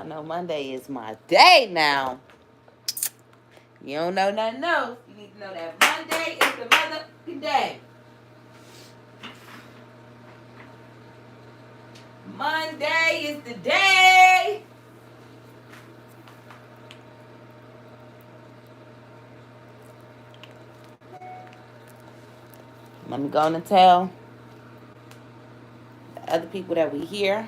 Y'all know Monday is my day now. You don't know nothing else. You need to know that Monday is the motherfucking day. Monday is the day. Let me go on and tell the other people that we hear.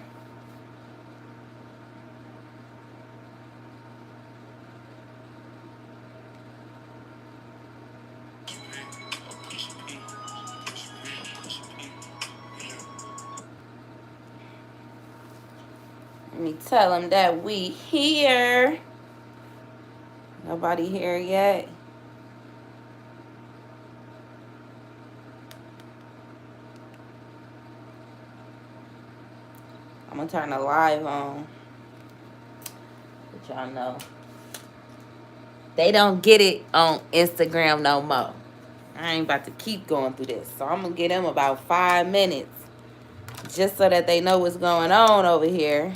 Let me tell them that we here. Nobody here yet. I'm gonna turn the live on. But y'all know they don't get it on Instagram no more. I ain't about to keep going through this. So I'm gonna give them about 5 minutes just so that they know what's going on over here.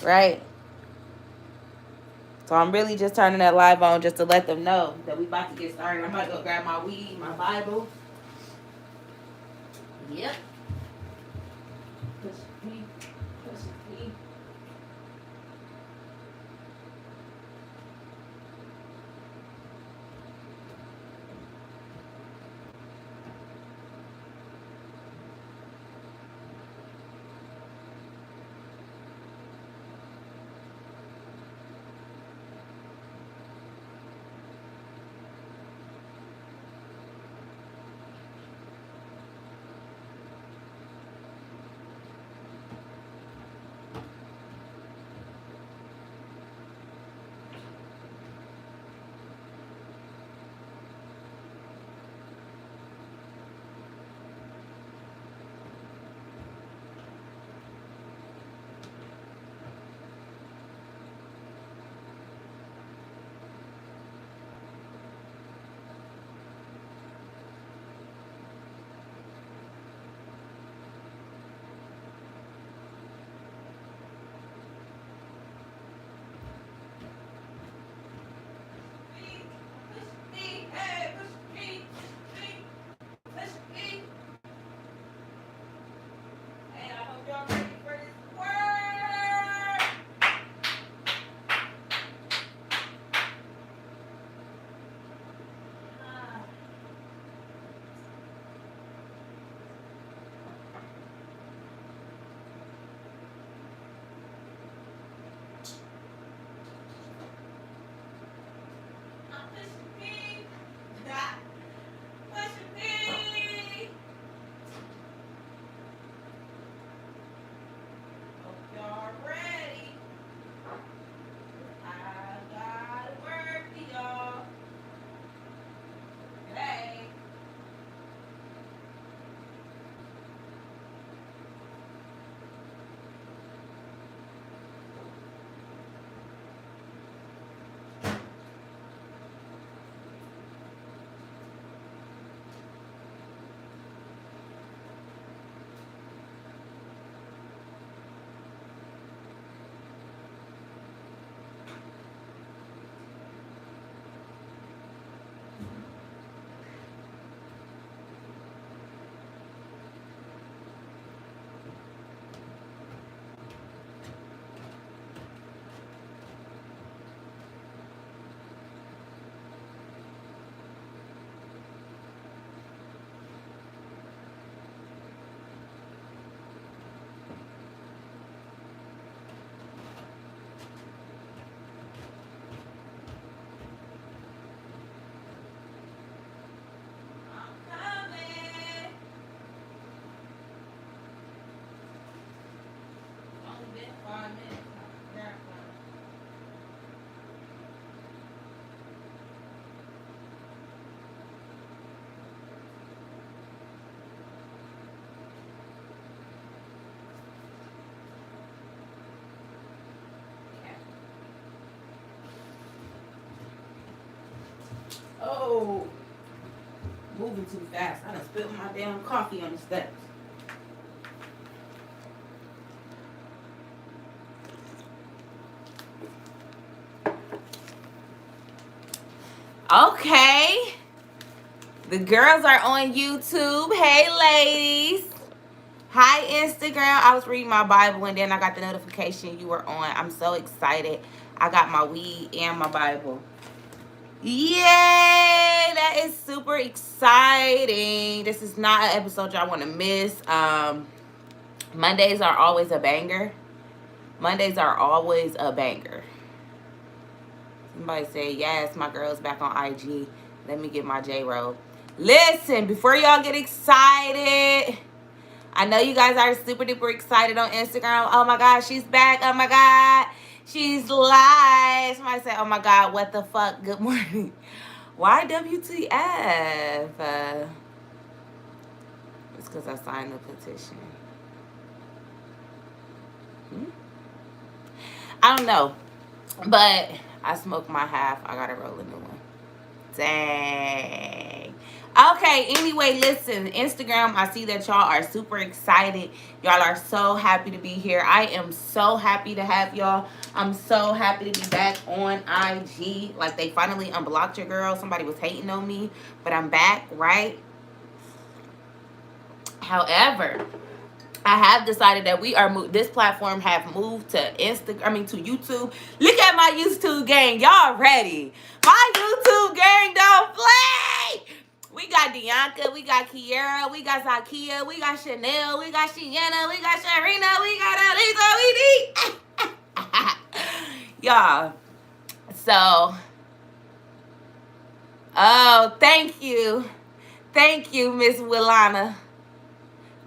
Right? So I'm really just turning that live on just to let them know that we about to get started. I'm about to go grab my weed, my Bible. Yep. Push me. Push me. Oh, moving too fast. I done spilled my damn coffee on the steps. Okay. The girls are on YouTube. Hey, ladies. Hi, Instagram. I was reading my Bible and then I got the notification you were on. I'm so excited. I got my weed and my Bible. Yay! That is super exciting. This is not an episode y'all want to miss. Mondays are always a banger. Mondays are always a banger. Somebody say, yes, my girl's back on IG. Let me get my J-Roll. Listen, before y'all get excited, I know you guys are super duper excited on Instagram. Oh my God, she's back. Oh my God, she's live. Somebody say, oh my God, what the fuck? Good morning. Why WTF? It's because I signed the petition. I don't know. But I smoked my half. I gotta roll a new one. Dang. Okay, anyway, listen, Instagram, I see that y'all are super excited. Y'all are so happy to be here. I am so happy to have y'all. I'm so happy to be back on IG. Like, they finally unblocked your girl. Somebody was hating on me, but I'm back, right? However, I have decided that we are this platform have moved to to YouTube. Look at my YouTube gang. Y'all ready? My YouTube gang don't play. We got Bianca, we got Kiera, we got Zakia, we got Chanel, we got Shiana, we got Sharina, we got Alisa, we need. Y'all. So, oh, thank you. Thank you, Miss Willana.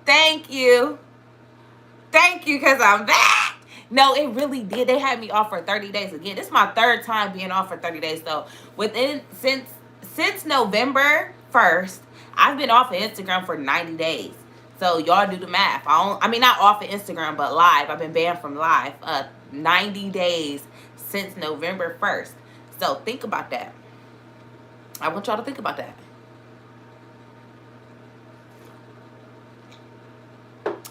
Thank you. Thank you, because I'm back. No, it really did. They had me off for 30 days again. This is my third time being off for 30 days, though. Since November 1st, I've been off of Instagram for 90 days. So, y'all do the math. I mean, not off of Instagram, but live. I've been banned from live 90 days since November 1st. So, think about that. I want y'all to think about that.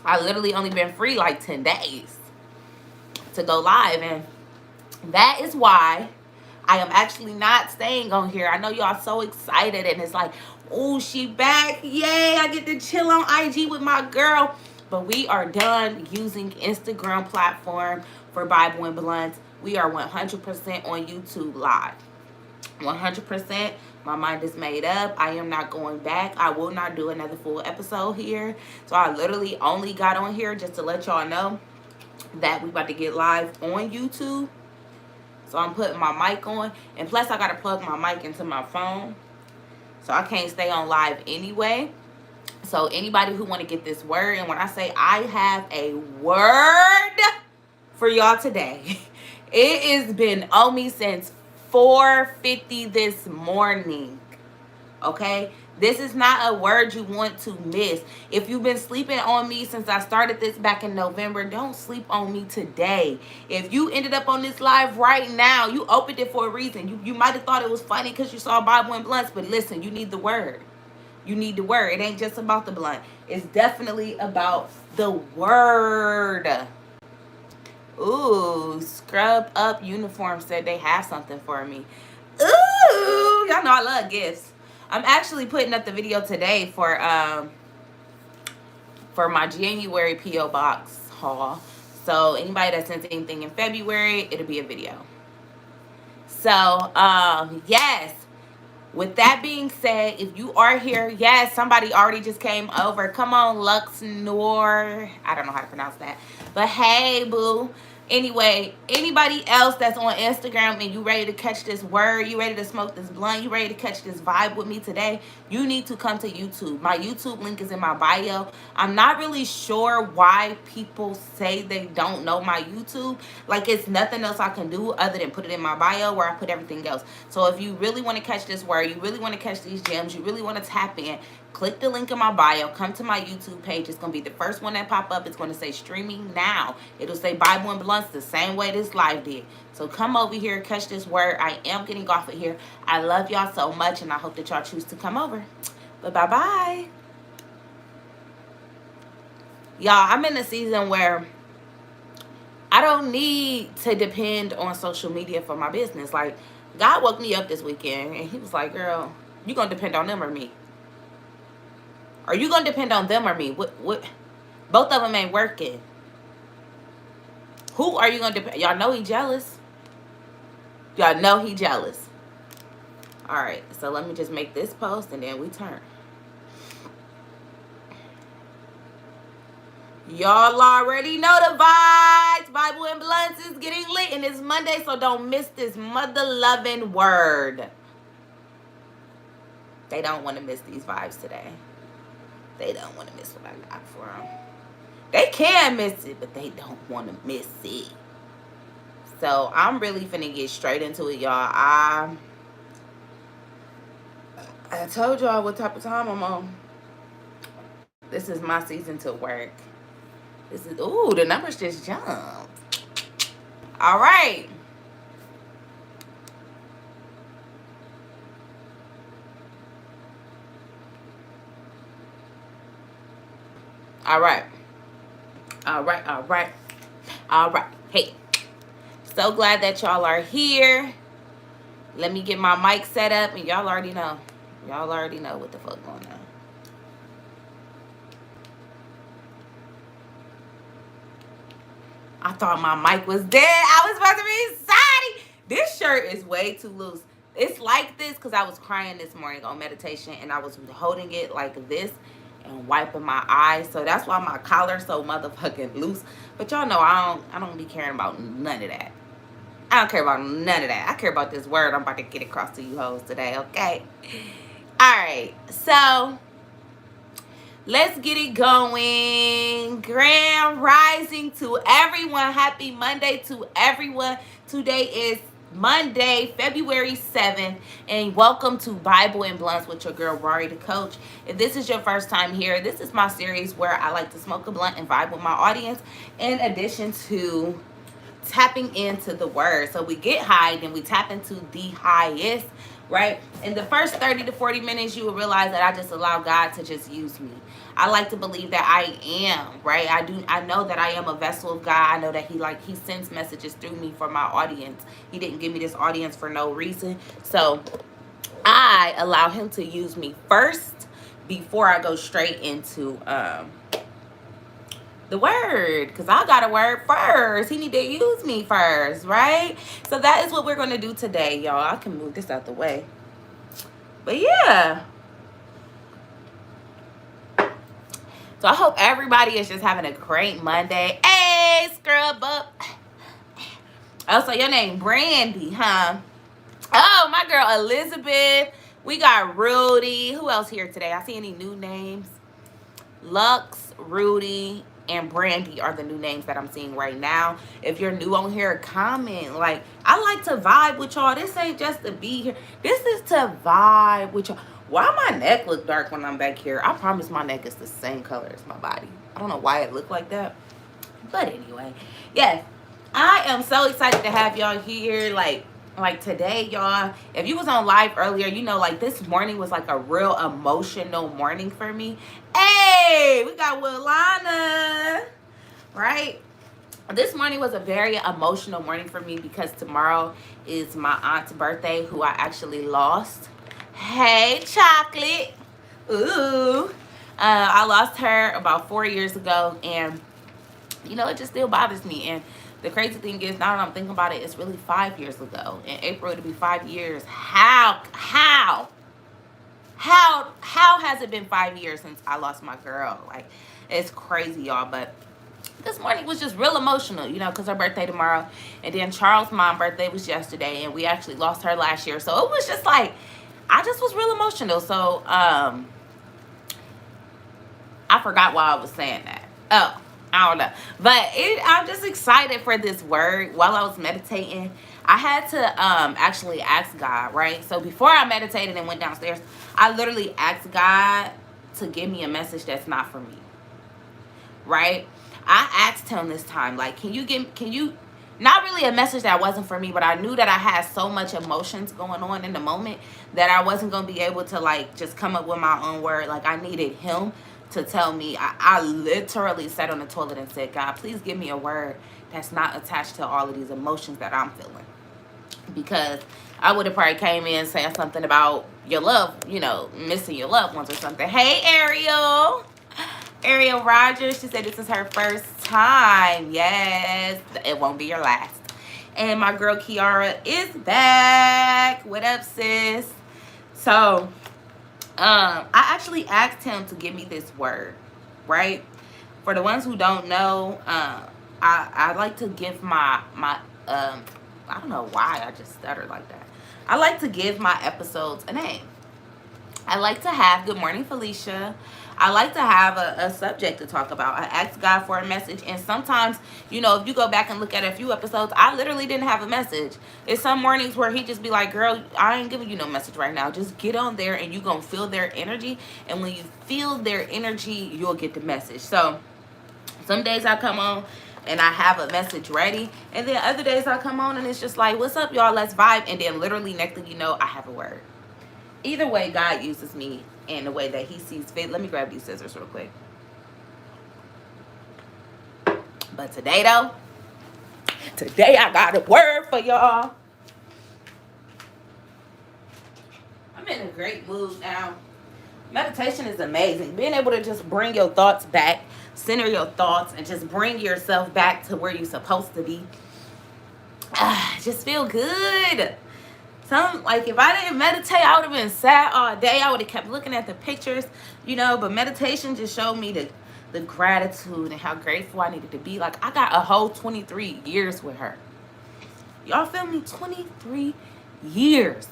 I literally only been free like 10 days to go live. And that is why I am actually not staying on here. I know y'all so excited and it's like, oh, she back. Yay, I get to chill on IG with my girl. But we are done using Instagram platform for Bible and Blunts. We are 100% on YouTube live. 100%. My mind is made up. I am not going back. I will not do another full episode here. So I literally only got on here just to let y'all know that we about to get live on YouTube. So I'm putting my mic on. And plus I got to plug my mic into my phone. So I can't stay on live anyway. So anybody who want to get this word, and when I say I have a word for y'all today, it has been on me since 4:50 this morning. Okay, this is not a word you want to miss. If you've been sleeping on me since I started this back in November, don't sleep on me today. If you ended up on this live right now, you opened it for a reason. You might have thought it was funny because you saw Bible and Blunts, but listen, you need the word. You need the word. It ain't just about the blunt. It's definitely about the word. Ooh, Scrub Up Uniform said they have something for me. Ooh, y'all know I love gifts. I'm actually putting up the video today for my January P.O. Box haul. So anybody that sends anything in February, it'll be a video. So, yes. With that being said, if you are here, yes, somebody already just came over. Come on, Luxnor. I don't know how to pronounce that. But hey, boo. Anyway, anybody else that's on Instagram and you ready to catch this word, you ready to smoke this blunt, you ready to catch this vibe with me today, you need to come to YouTube. My YouTube link is in my bio. I'm not really sure why people say they don't know my YouTube. Like, it's nothing else I can do other than put it in my bio where I put everything else. So if you really want to catch this word, you really want to catch these gems, you really want to tap in, click the link in my bio, come to my YouTube page. It's going to be the first one that pop up. It's going to say streaming now. It'll say Bible and Blunts the same way this live did. So come over here, catch this word. I am getting off of here. I love y'all so much, and I hope that y'all choose to come over. But bye-bye. Y'all, I'm in a season where I don't need to depend on social media for my business. Like, God woke me up this weekend, and he was like, girl, you going to depend on them or me? Are you going to depend on them or me? What? Both of them ain't working. Who are you going to depend? Y'all know he jealous. Y'all know he jealous. All right, so let me just make this post, and then we turn. Y'all already know the vibes. Bible and Blunts is getting lit, and it's Monday, so don't miss this mother-loving word. They don't want to miss these vibes today. They don't want to miss what I got for them. They can miss it, but they don't want to miss it. So I'm really finna get straight into it, y'all. I told y'all what type of time I'm on. This is my season to work. This is, ooh, the numbers just jumped. All right. All right. All right. All right. All right. Hey, so glad that y'all are here. Let me get my mic set up, and y'all already know. Y'all already know what the fuck going on. I thought my mic was dead. I was about to be excited. This shirt is way too loose. It's like this because I was crying this morning on meditation, and I was holding it like this and wiping my eyes. So that's why my collar's so motherfucking loose. But y'all know I don't be caring about none of that. I don't care about none of that. I care about this word I'm about to get across to you hoes today, okay? All right, so let's get it going. Grand rising to everyone. Happy Monday to everyone. Today is Monday, February 7th, and welcome to Bible and Blunts with your girl, Rory the Coach. If this is your first time here, this is my series where I like to smoke a blunt and vibe with my audience, in addition to tapping into the word. So we get high, then we tap into the highest, right? In the first 30 to 40 minutes, you will realize that I just allow God to just use me. I like to believe that I am, right? I know that I am a vessel of God. I know that he sends messages through me for my audience. He didn't give me this audience for no reason. So I allow him to use me first before I go straight into the word, because I got a word first. He need to use me first, right? So that is what we're going to do today, y'all. I can move this out the way. But yeah. So I hope everybody is just having a great Monday. Hey, scrub up. Oh, so your name Brandy, huh? Oh, my girl Elizabeth. We got Rudy. Who else here today? I see any new names? Lux, Rudy, and Brandy are the new names that I'm seeing right now. If you're new on here, comment. Like, I like to vibe with y'all. This ain't just to be here. This is to vibe with y'all. Why my neck look dark when I'm back here? I promise my neck is the same color as my body. I don't know why it looked like that. But anyway, yes, I am so excited to have y'all here. Like today, y'all, if you was on live earlier, you know, like this morning was like a real emotional morning for me. Hey, we got Willana, right? This morning was a very emotional morning for me because tomorrow is my aunt's birthday, who I actually lost. Hey, Chocolate. Ooh. I lost her about 4 years ago, and you know, it just still bothers me. And the crazy thing is, now that I'm thinking about it, it's really 5 years ago. In April, it'll be 5 years. How has it been 5 years since I lost my girl? Like, it's crazy, y'all. But this morning was just real emotional, you know, because her birthday tomorrow. And then Charles' mom's birthday was yesterday, and we actually lost her last year. So it was just like, I just was real emotional. So, I forgot why I was saying that. Oh, I don't know. But I'm just excited for this word. While I was meditating, I had to actually ask God, right? So before I meditated and went downstairs, I literally asked God to give me a message that's not for me, right? I asked him this time, like, can you, not really a message that wasn't for me, but I knew that I had so much emotions going on in the moment that I wasn't going to be able to, like, just come up with my own word. Like, I needed him to tell me. I literally sat on the toilet and said, God, please give me a word that's not attached to all of these emotions that I'm feeling. because I would have probably came in saying something about your love, you know, missing your loved ones or something. Hey, Ariel. Ariel Rogers, she said this is her first time. Yes, it won't be your last. And my girl Kiara is back. What up, sis? So, I actually asked him to give me this word, right? For the ones who don't know, I like to give my I don't know why I just stuttered like that. I like to give my episodes a name. I like to have, good morning, Felicia. I like to have a subject to talk about. I ask God for a message. And sometimes, you know, if you go back and look at a few episodes, I literally didn't have a message. It's some mornings where he just be like, girl, I ain't giving you no message right now. Just get on there and you going to feel their energy. And when you feel their energy, you'll get the message. So some days I come on and I have a message ready. And then other days I come on and it's just like, what's up, y'all? Let's vibe. And then literally next thing you know, I have a word. Either way, God uses me in the way that he sees fit. Let me grab these scissors real quick. But today, though, today I got a word for y'all. I'm in a great mood now. Meditation is amazing. Being able to just bring your thoughts back, center your thoughts, and just bring yourself back to where you're supposed to be. Just feel good. Like if I didn't meditate, I would have been sad all day. I would have kept looking at the pictures, you know, but meditation just showed me the gratitude and how grateful I needed to be. Like I got a whole 23 years with her. Y'all feel me? 23 years.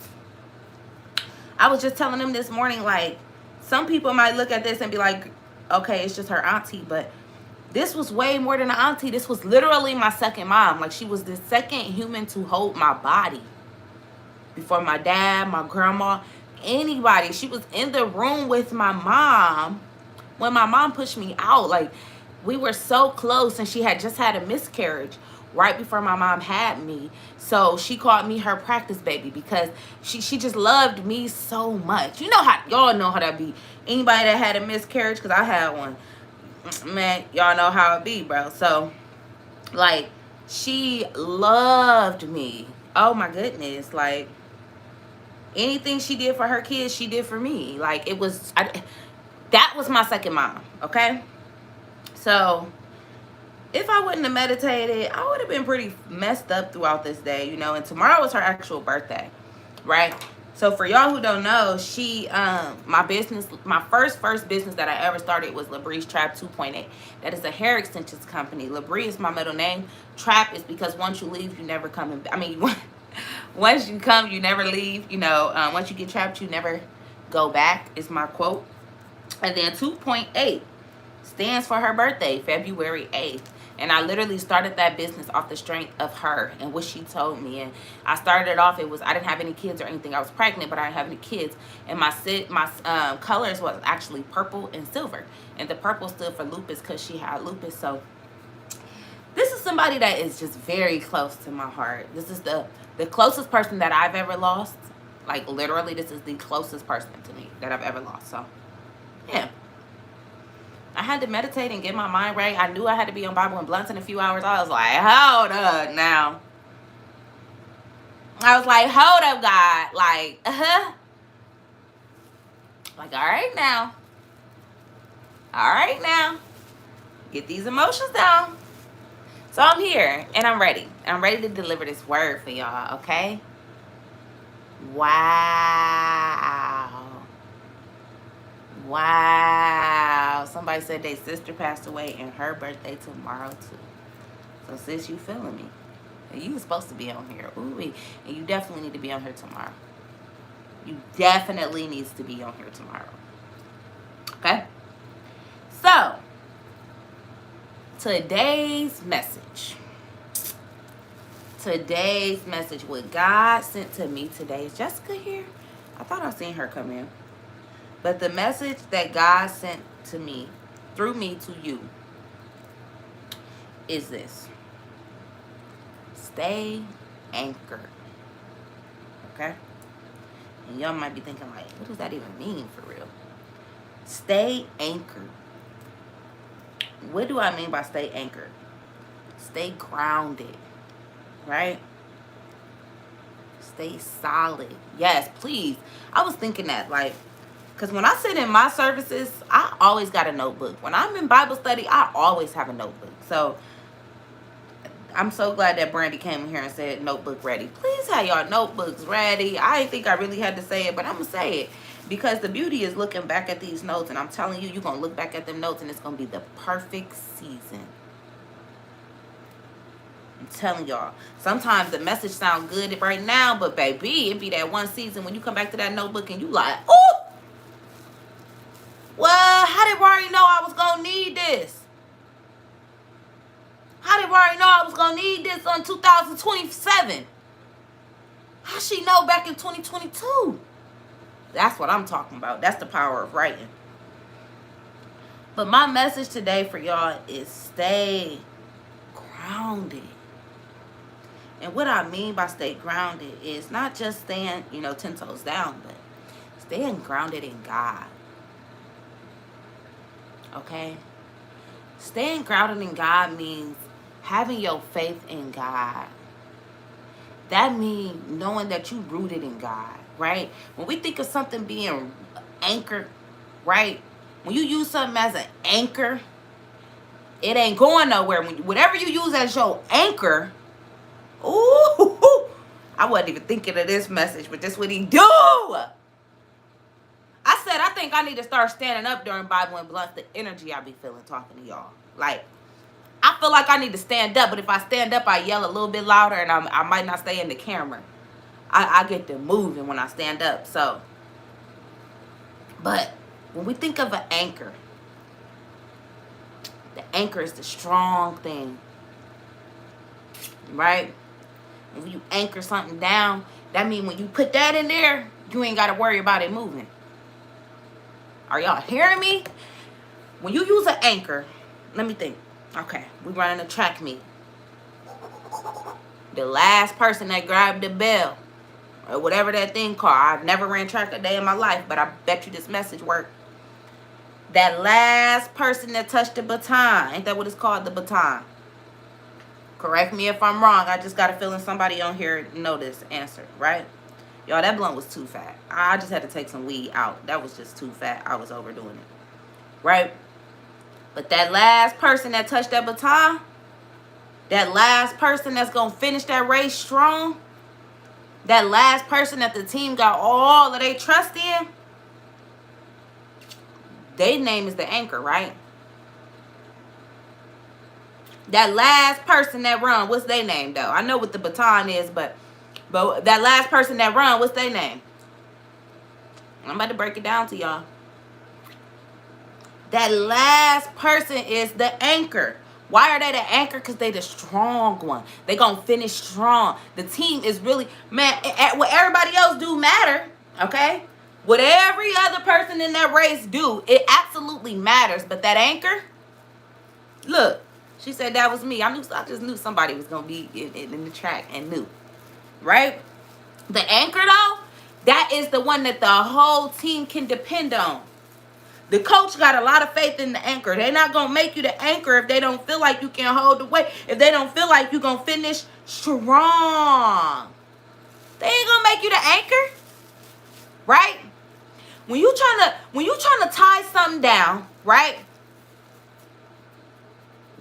I was just telling them this morning, like, some people might look at this and be like, okay, it's just her auntie, but this was way more than an auntie. This was literally my second mom. Like she was the second human to hold my body. Before my dad, my grandma, anybody. She was in the room with my mom when my mom pushed me out. Like, we were so close, and she had just had a miscarriage right before my mom had me. So she called me her practice baby because she just loved me so much. You know how, y'all know how that be. Anybody that had a miscarriage, because I had one, man, y'all know how it be, bro. So, like, she loved me. Oh, my goodness. Like, anything she did for her kids, she did for me. Like, it was, that was my second mom, okay? So, if I wouldn't have meditated, I would have been pretty messed up throughout this day, you know? And tomorrow was her actual birthday, right? So, for y'all who don't know, she, my business, my first business that I ever started was Labree's Trap 2.8. That is a hair extensions company. Labree is my middle name. Trap is because once you leave, you never come in. I mean, once you come, you never leave. You know, once you get trapped, you never go back, is my quote. And then 2.8 stands for her birthday, February 8th. And I literally started that business off the strength of her and what she told me. And I started it off, I didn't have any kids or anything. I was pregnant, but I didn't have any kids. And my colors was actually purple and silver. And the purple stood for lupus because she had lupus. So this is somebody that is just very close to my heart. This is the closest person that I've ever lost. Like, literally, this is the closest person to me that I've ever lost. So, yeah. I had to meditate and get my mind right. I knew I had to be on Bible and Blunts in a few hours. I was like, hold up now. I was like, hold up, God. Like, Like, all right now. All right now. Get these emotions down. So I'm here, and I'm ready. I'm ready to deliver this word for y'all, okay? Wow. Wow. Somebody said their sister passed away and her birthday tomorrow, too. So, sis, you feeling me? And you were supposed to be on here. Ooh-wee. And you definitely need to be on here tomorrow. You definitely needs to be on here tomorrow. Okay? So, today's message, what God sent to me today. Is Jessica here? I thought I seen her come in. But the message that God sent to me, through me to you, is this. Stay anchored. Okay? And y'all might be thinking, like, what does that even mean for real? Stay anchored. What do I mean by stay anchored? Stay grounded. Right? stay solid. Yes, please. I was thinking that, like, because when I sit in my services, I always got a notebook. When I'm in Bible study, I always have a notebook. So I'm so glad that Brandy came in here and said notebook ready. Please have y'all notebooks ready. I didn't think I really had to say it, but I'm going to say it. Because the beauty is looking back at these notes. And I'm telling you, you're going to look back at them notes and it's going to be the perfect season. I'm telling y'all. Sometimes the message sounds good right now, but baby, it be that one season when you come back to that notebook and you like, oh, well, how did Rory know I was going to need this? How did Rory know I was going to need this on 2027? How she know back in 2022? That's what I'm talking about. That's the power of writing. But my message today for y'all is stay grounded. And what I mean by stay grounded is not just staying, 10 toes down, but staying grounded in God. Okay? Staying grounded in God means having your faith in God. That means knowing that you rooted in God, right? When we think of something being anchored, right? When you use something as an anchor, it ain't going nowhere. Whatever you use as your anchor, ooh, I wasn't even thinking of this message, but this what he do. I said, I think I need to start standing up during Bible and Blunt, the energy I be feeling talking to y'all. Like, I feel like I need to stand up, but if I stand up, I yell a little bit louder, and I might not stay in the camera. I get to moving when I stand up. So, but when we think of an anchor, the anchor is the strong thing, right? And when you anchor something down, that means when you put that in there, you ain't got to worry about it moving. Are y'all hearing me? When you use an anchor, let me think. Okay, we running a track meet. The last person that grabbed the bell, or whatever that thing called, I've never ran track a day in my life, but I bet you this message worked. That last person that touched the baton, ain't that what it's called, the baton? Correct me if I'm wrong. I just got a feeling somebody on here know this answer, right? Y'all, that blunt was too fat. I just had to take some weed out. That was just too fat. I was overdoing it, right? But that last person that touched that baton, that last person that's going to finish that race strong, that last person that the team got all of their trust in, their name is the anchor, right? That last person that run, what's their name, though? I know what the baton is, but that last person that run, what's their name? I'm about to break it down to y'all. That last person is the anchor. Why are they the anchor? Because they the strong one. They gonna finish strong. The team is really, man, what everybody else do matter, okay? What every other person in that race do, it absolutely matters. But that anchor, look, she said that was me. I just knew somebody was gonna be in the track and knew, right? The anchor, though, that is the one that the whole team can depend on. The coach got a lot of faith in the anchor. They're not going to make you the anchor if they don't feel like you can hold the weight. If they don't feel like you're going to finish strong. They ain't going to make you the anchor. Right? When you trying to tie something down, right?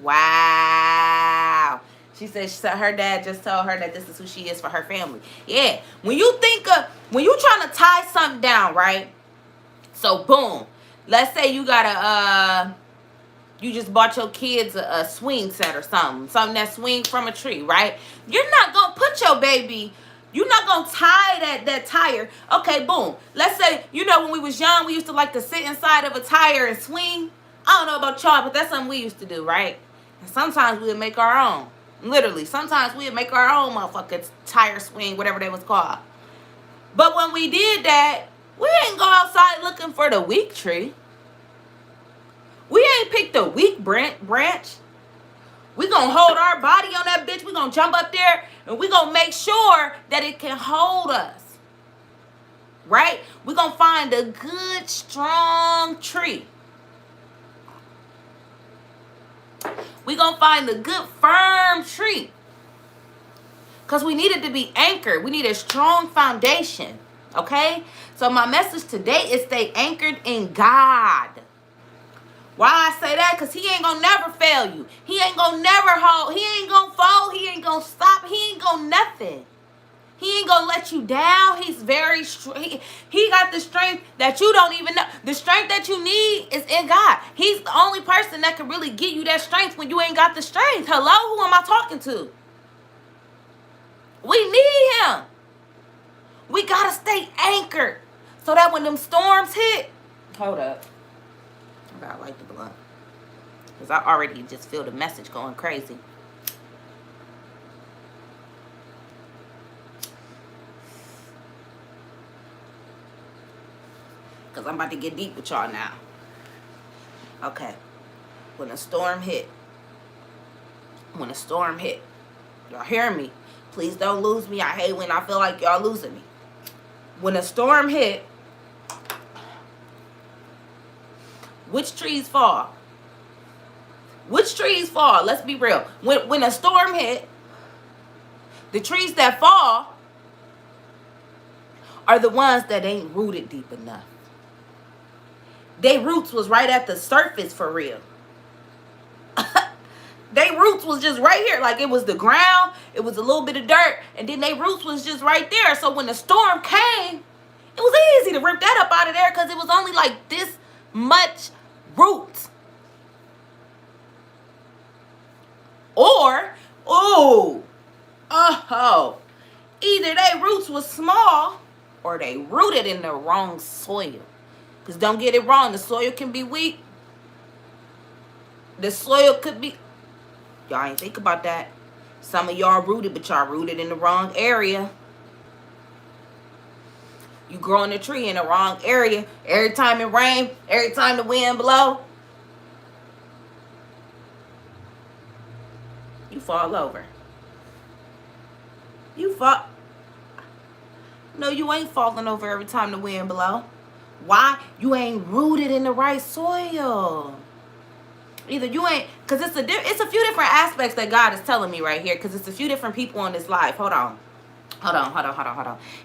Wow. She said her dad just told her that this is who she is for her family. Yeah. When you trying to tie something down, right? So boom. Let's say you got you just bought your kids a swing set or something that swings from a tree, right? You're not going to put your baby, you're not going to tie that tire. Okay, boom. Let's say, when we was young, we used to like to sit inside of a tire and swing. I don't know about y'all, but that's something we used to do, right? And sometimes we would make our own. Literally, sometimes we would make our own motherfucking tire swing, whatever they was called. But when we did that, we ain't go outside looking for the weak tree. We ain't picked the weak branch. We gonna hold our body on that bitch. We gonna jump up there and we gonna make sure that it can hold us. Right? We gonna find a good, strong tree. We gonna find a good, firm tree. Because we needed to be anchored. We need a strong foundation. Okay? So my message today is stay anchored in God. Why I say that? Because he ain't going to never fail you. He ain't going to never hold. He ain't going to fold. He ain't going to stop. He ain't going to nothing. He ain't going to let you down. He's very strong. He got the strength that you don't even know. The strength that you need is in God. He's the only person that can really give you that strength when you ain't got the strength. Hello? Who am I talking to? We need him. We got to stay anchored so that when them storms hit. Hold up. I got to light the blunt. Because I already just feel the message going crazy. Because I'm about to get deep with y'all now. Okay. When a storm hit. Y'all hear me? Please don't lose me. I hate when I feel like y'all losing me. When a storm hit, which trees fall? Which trees fall? Let's be real. When a storm hit, the trees that fall are the ones that ain't rooted deep enough. They roots was right at the surface for real. They roots was just right here. Like it was the ground. It was a little bit of dirt. And then they roots was just right there. So when the storm came, it was easy to rip that up out of there because it was only like this much root. Or, either they roots was small or they rooted in the wrong soil. Because don't get it wrong, the soil can be weak. The soil could be... Y'all ain't think about that. Some of y'all rooted, but y'all rooted in the wrong area. You growing a tree in the wrong area. Every time it rains, every time the wind blow, you fall over. You fall... No, you ain't falling over every time the wind blow. Why? You ain't rooted in the right soil. Either you ain't, because it's a few different aspects that God is telling me right here, because it's a few different people on this life. Hold on.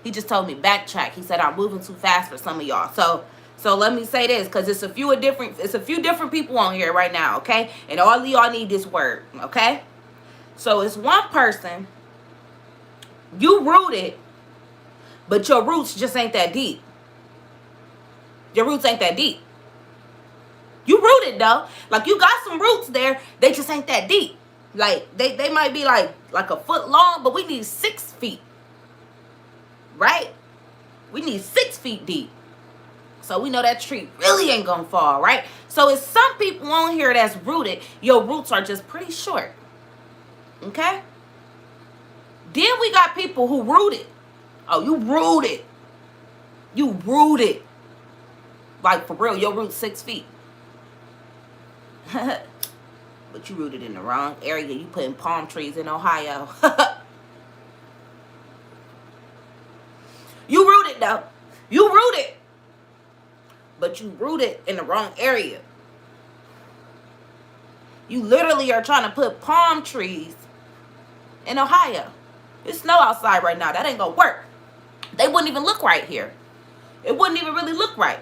He just told me backtrack. He said I'm moving too fast for some of y'all. So let me say this, because it's a few different people on here right now, okay? And all of y'all need this word, okay? So it's one person, you rooted, but your roots just ain't that deep. Your roots ain't that deep. You rooted though. Like you got some roots there. They just ain't that deep. Like they might be like a foot long, but we need 6 feet. Right? We need 6 feet deep. So we know that tree really ain't gonna fall, right? So it's some people on here that's rooted. Your roots are just pretty short. Okay? Then we got people who rooted. Oh, you rooted. You rooted. Like for real, your root's 6 feet. But you rooted in the wrong area. You putting palm trees in Ohio. You rooted though. You rooted. But you rooted in the wrong area. You literally are trying to put palm trees in Ohio. It's snow outside right now. That ain't gonna work. They wouldn't even look right here. It wouldn't even really look right.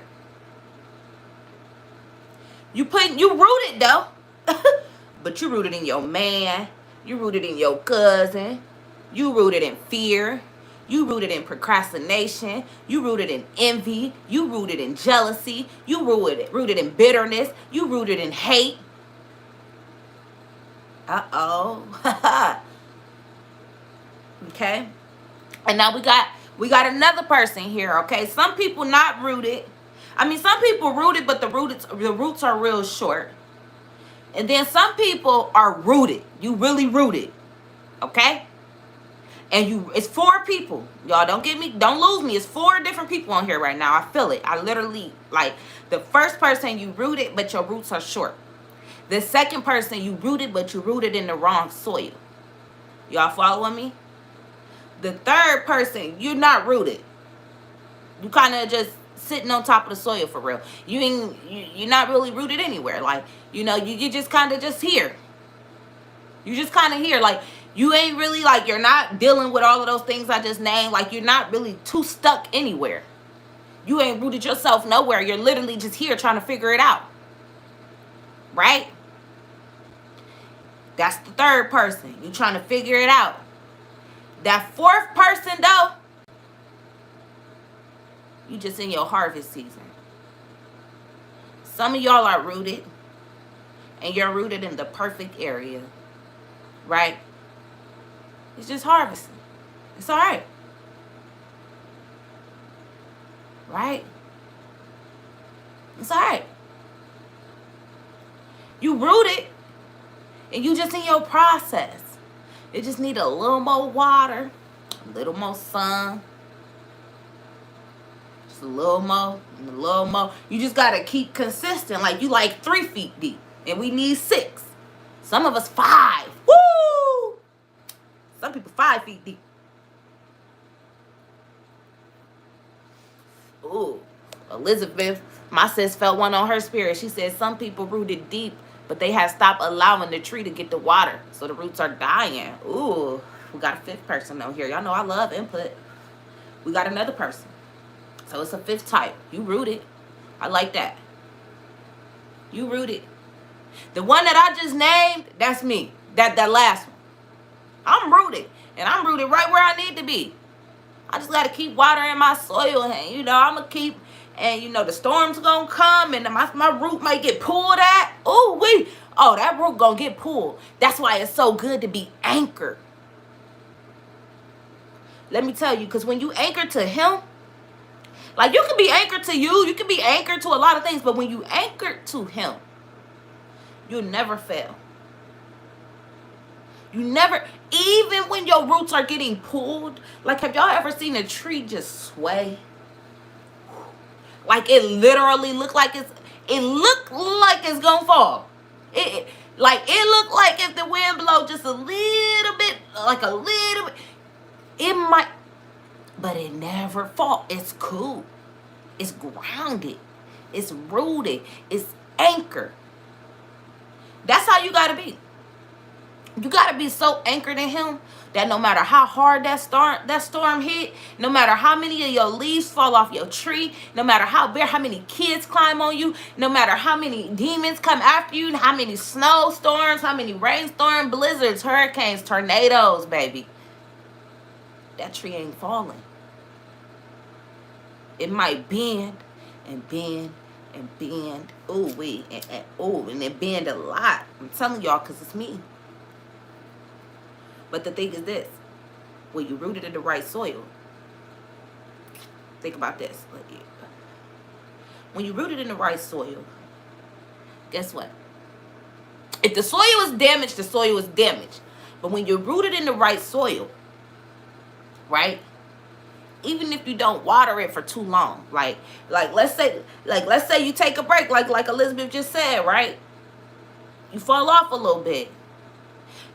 You rooted though. But you rooted in your man. You rooted in your cousin. You rooted in fear. You rooted in procrastination. You rooted in envy. You rooted in jealousy. You rooted in bitterness. You rooted in hate. Uh-oh. Okay. And now we got another person here, okay? Some people not rooted. I mean, some people rooted, but the roots are real short. And then some people are rooted. You really rooted. Okay? And it's 4 people. Y'all don't lose me. It's 4 different people on here right now. I feel it. I literally, like, the first person you rooted, but your roots are short. The second person you rooted, but you rooted in the wrong soil. Y'all following me? The third person, you're not rooted. You kind of just sitting on top of the soil for real. You're not really rooted anywhere. Like, you just kind of just here. You just kind of here. Like, You ain't really, like, you're not dealing with all of those things I just named. Like, you're not really too stuck anywhere. You ain't rooted yourself nowhere. You're literally just here trying to figure it out. Right? That's the third person. You trying to figure it out. That fourth person, though, you just in your harvest season. Some of y'all are rooted, and you're rooted in the perfect area. Right? It's just harvesting. It's all right. Right? It's all right. You rooted, and you just in your process. It just need a little more water, a little more sun, just a little more, and a little more. You just got to keep consistent. Like, you like 3 feet deep, and we need 6. Some of us 5. Woo! Some people 5 feet deep. Ooh, Elizabeth, my sis, felt one on her spirit. She said some people rooted deep, but they have stopped allowing the tree to get the water, so the roots are dying. Ooh, we got a 5th person on here. Y'all know I love input. We got another person. So it's a 5th type. You rooted. I like that. You rooted. The one that I just named, that's me. That last one. I'm rooted. And I'm rooted right where I need to be. I just got to keep watering my soil. And, you know, I'm going to keep... And, you know, the storm's going to come. And my root might get pulled at. Ooh, wee. Oh, that root going to get pulled. That's why it's so good to be anchored. Let me tell you. Because when you anchor to him... Like, you can be anchored to you. You can be anchored to a lot of things. But when you anchor to him... You'll never fail. You never, even when your roots are getting pulled, like, have y'all ever seen a tree just sway? Like, it literally looked like it's gonna fall. It looked like if the wind blow just a little bit, it might, but it never fall. It's cool. It's grounded. It's rooted. It's anchored. That's how you gotta be. You gotta be so anchored in him that no matter how hard that storm hit, no matter how many of your leaves fall off your tree, no matter how many kids climb on you, no matter how many demons come after you, how many snowstorms, how many rainstorms, blizzards, hurricanes, tornadoes, baby, that tree ain't falling. It might bend and bend and bend. Ooh, wait, and it bend a lot. I'm telling y'all, because it's me. But the thing is this. When you rooted in the right soil, think about this. When you rooted in the right soil, guess what? If the soil is damaged, the soil is damaged. But when you're rooted in the right soil, right? Even if you don't water it for too long, like let's say you take a break, like Elizabeth just said, right? You fall off a little bit.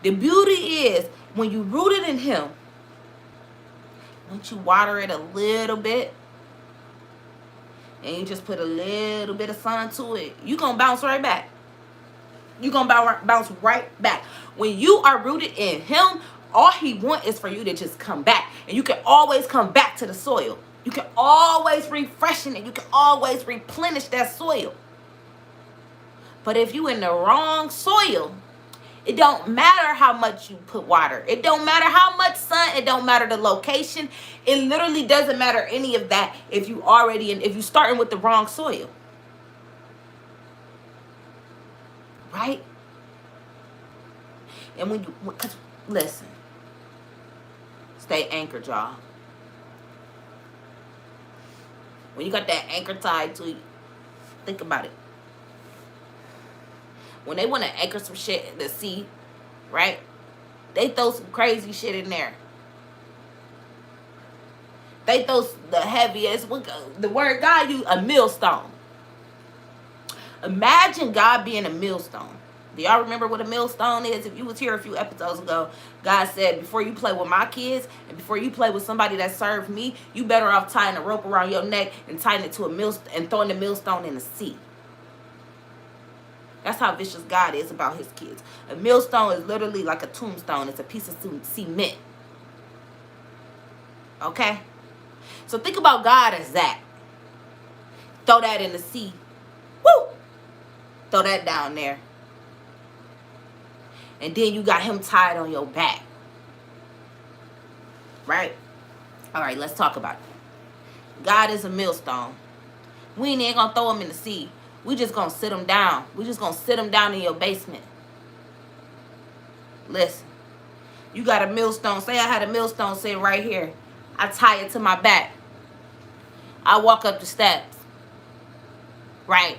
The beauty is when you rooted in him, once you water it a little bit, and you just put a little bit of sun to it, you're gonna bounce right back. You're gonna bounce right back. When you are rooted in him, all he wants is for you to just come back. And you can always come back to the soil. You can always refresh it. You can always replenish that soil. But if you in the wrong soil, it don't matter how much you put water. It don't matter how much sun. It don't matter the location. It literally doesn't matter any of that if you starting with the wrong soil. Right? And listen. Stay anchored, y'all. When you got that anchor tied to you, think about it. When they want to anchor some shit in the sea, right? They throw some crazy shit in there. They throw the heaviest, the word God used, a millstone. Imagine God being a millstone. Do y'all remember what a millstone is? If you was here a few episodes ago, God said, before you play with my kids and before you play with somebody that served me, you better off tying a rope around your neck and tying it to a millstone and throwing the millstone in the sea. That's how vicious God is about his kids. A millstone is literally like a tombstone. It's a piece of cement. Okay? So think about God as that. Throw that in the sea. Woo! Throw that down there. And then you got him tied on your back. Right? All right, let's talk about it. God is a millstone. We ain't gonna throw him in the sea. We just gonna sit him down. We just gonna sit him down in your basement. Listen. You got a millstone. Say I had a millstone sitting right here. I tie it to my back. I walk up the steps. Right?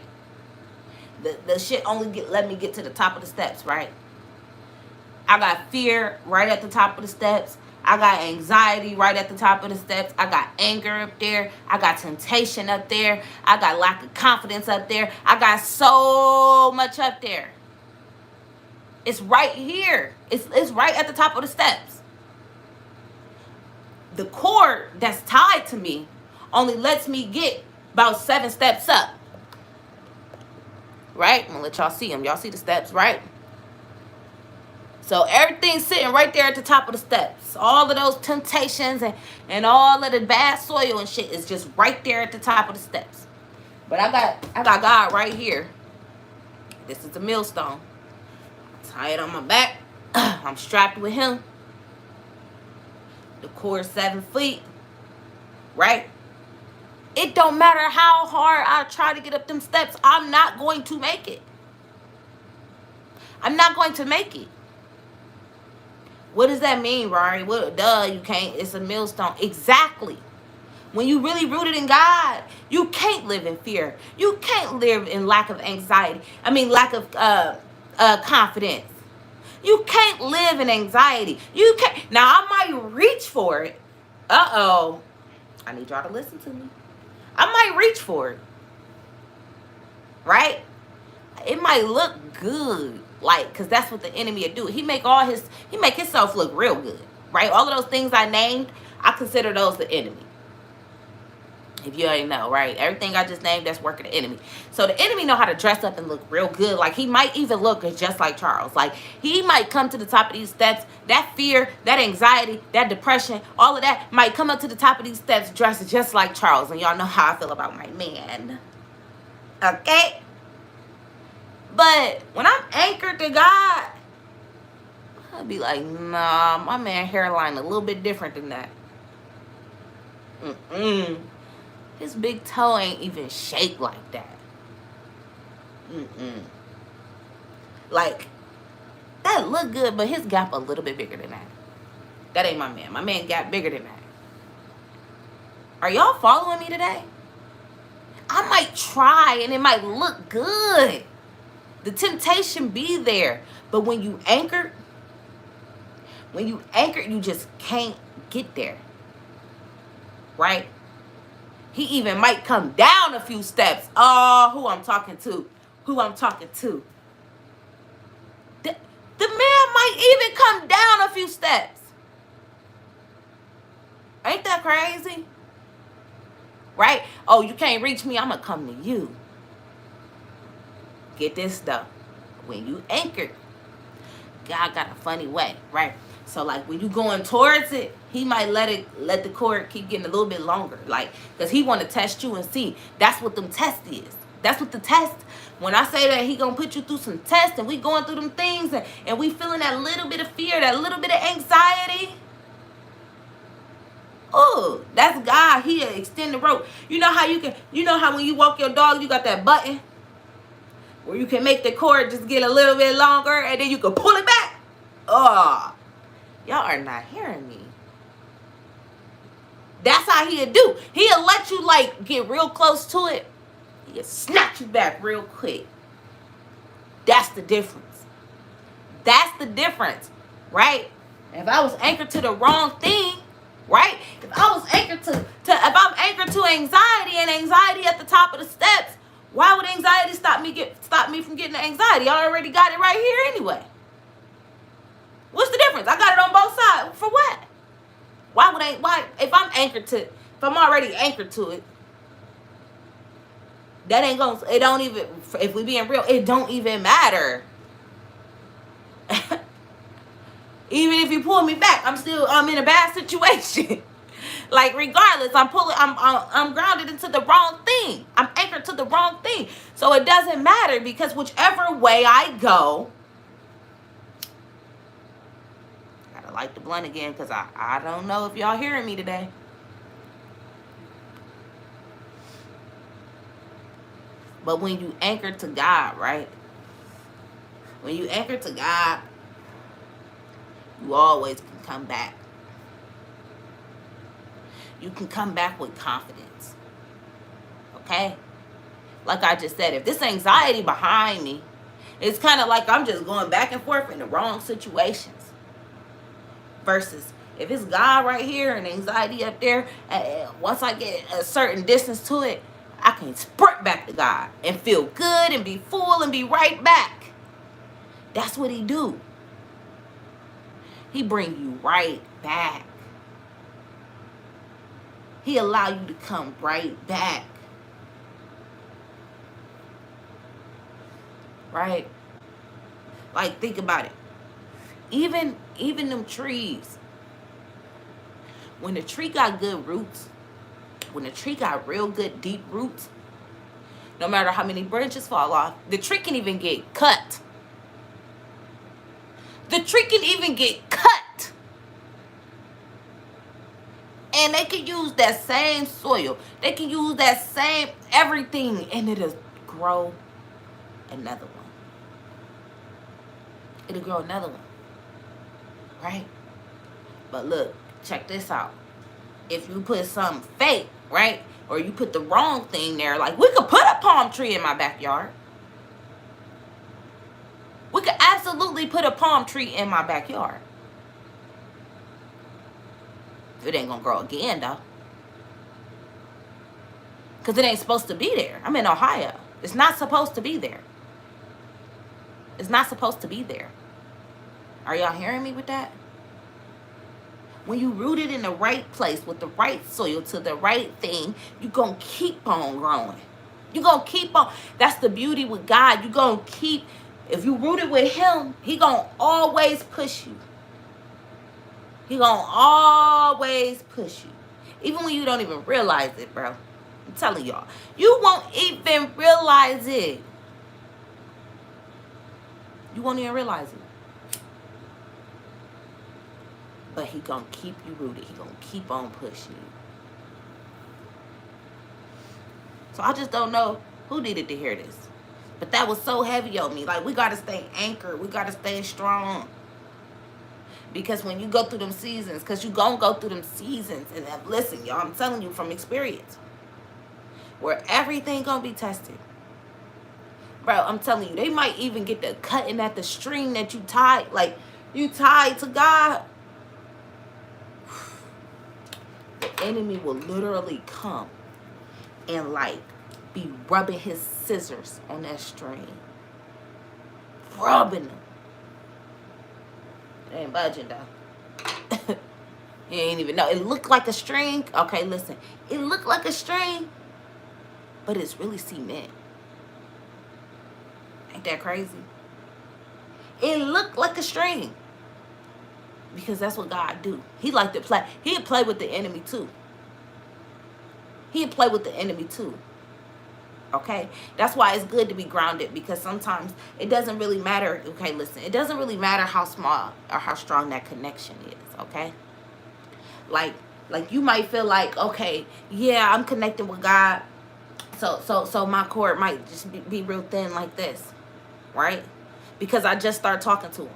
The shit only let me get to the top of the steps, right? I got fear right at the top of the steps. I got anxiety right at the top of the steps. I got anger up there. I got temptation up there. I got lack of confidence up there. I got so much up there. It's right here. It's right at the top of the steps. The cord that's tied to me only lets me get about 7 steps up. Right? I'm going to let y'all see them. Y'all see the steps, right? So everything's sitting right there at the top of the steps. All of those temptations and all of the bad soil and shit is just right there at the top of the steps. But I got God right here. This is the millstone. Tie it on my back. I'm strapped with him. The cord 7 feet. Right? It don't matter how hard I try to get up them steps. I'm not going to make it. I'm not going to make it. What does that mean, Rari? Duh, you can't. It's a millstone. Exactly. When you really rooted in God, you can't live in fear. You can't live in lack of anxiety. Lack of confidence. You can't live in anxiety. You can't. Now, I might reach for it. Uh-oh. I need y'all to listen to me. I might reach for it. Right? It might look good. Like, because that's what the enemy will do. He make himself look real good. Right? All of those things I named, I consider those the enemy. If you already know, right? Everything I just named, that's working the enemy. So the enemy know how to dress up and look real good. Like, he might even look just like Charles. Like, he might come to the top of these steps. That fear, that anxiety, that depression, all of that might come up to the top of these steps dressed just like Charles. And y'all know how I feel about my man. Okay? But when I'm anchored to God, I'll be like, nah, my man hairline a little bit different than that. His big toe ain't even shaped like that. Like, that look good, but his gap a little bit bigger than that. That ain't my man. My man gap bigger than that. Are y'all following me today? I might try and it might look good. The temptation be there. But when you anchor, you just can't get there. Right? He even might come down a few steps. Oh, who I'm talking to. The man might even come down a few steps. Ain't that crazy? Right? Oh, you can't reach me. I'm going to come to you. Get this stuff. When you anchored, God got a funny way, right? So like when you going towards it, he might let the cord keep getting a little bit longer, like, because he want to test you and see. That's what them test is. That's what the test. When I say that he gonna put you through some tests and we going through them things and we feeling that little bit of fear, that little bit of anxiety. Oh, that's God. He'll extend the rope. You know how when you walk your dog, you got that button where you can make the cord just get a little bit longer and then you can pull it back. Oh, y'all are not hearing me. That's how he'll do. He'll let you like get real close to it. He'll snatch you back real quick. That's the difference. That's the difference, right? If I was anchored to the wrong thing, right? If I'm anchored to anxiety and anxiety at the top of the steps, why would anxiety stop me from getting the anxiety? I already got it right here anyway. What's the difference? I got it on both sides. For what? Why if I'm already anchored to it, That ain't gonna, it don't even, if we being real, it don't even matter. Even if you pull me back, I'm in a bad situation. Like, regardless, I'm grounded into the wrong thing. I'm anchored to the wrong thing. So it doesn't matter, because whichever way I go, I gotta light the blunt again, because I don't know if y'all hearing me today. But when you anchor to God, right? When you anchor to God, you always can come back. You can come back with confidence. Okay? Like I just said, if this anxiety behind me, it's kind of like I'm just going back and forth in the wrong situations. Versus if it's God right here and anxiety up there, once I get a certain distance to it, I can sprint back to God and feel good and be full and be right back. That's what he do. He bring you right back. He allow you to come right back. Right? Like, think about it. Even them trees. When the tree got good roots, when the tree got real good deep roots, no matter how many branches fall off, the tree can even get cut. The tree can even get cut. And they can use that same soil. They can use that same everything, and it'll grow another one. It'll grow another one. Right? But look, check this out. If you put something fake, right? Or you put the wrong thing there, like we could put a palm tree in my backyard. We could absolutely put a palm tree in my backyard. It ain't gonna grow again, though. Because it ain't supposed to be there. I'm in Ohio. It's not supposed to be there. It's not supposed to be there. Are y'all hearing me with that? When you root it in the right place with the right soil to the right thing, you're going to keep on growing. You're going to keep on. That's the beauty with God. You're going to keep, if you root it with him, he going to always push you. He going to always push you. Even when you don't even realize it, bro. I'm telling y'all. You won't even realize it. You won't even realize it. But he gonna keep you rooted. He gonna keep on pushing you. So I just don't know who needed to hear this. But that was so heavy on me. Like, we gotta stay anchored. We gotta stay strong. Because when you go through them seasons, because you gonna go through them seasons. And listen, y'all, I'm telling you from experience. Where everything gonna be tested. Bro, I'm telling you, they might even get the cutting at the string that you tied. Like, you tied to God. The enemy will literally come and like be rubbing his scissors on that string. Rubbing them. It ain't budging though. You ain't even know. It looked like a string. Okay, listen. It looked like a string, but it's really cement. Ain't that crazy? It looked like a string. Because that's what God do. He like to play. He'd play with the enemy too. He'd play with the enemy too. Okay? That's why it's good to be grounded. Because sometimes it doesn't really matter. Okay, listen. It doesn't really matter how small or how strong that connection is. Okay? Like you might feel like, okay, yeah, I'm connecting with God. So my cord might just be real thin like this. Right? Because I just start talking to him.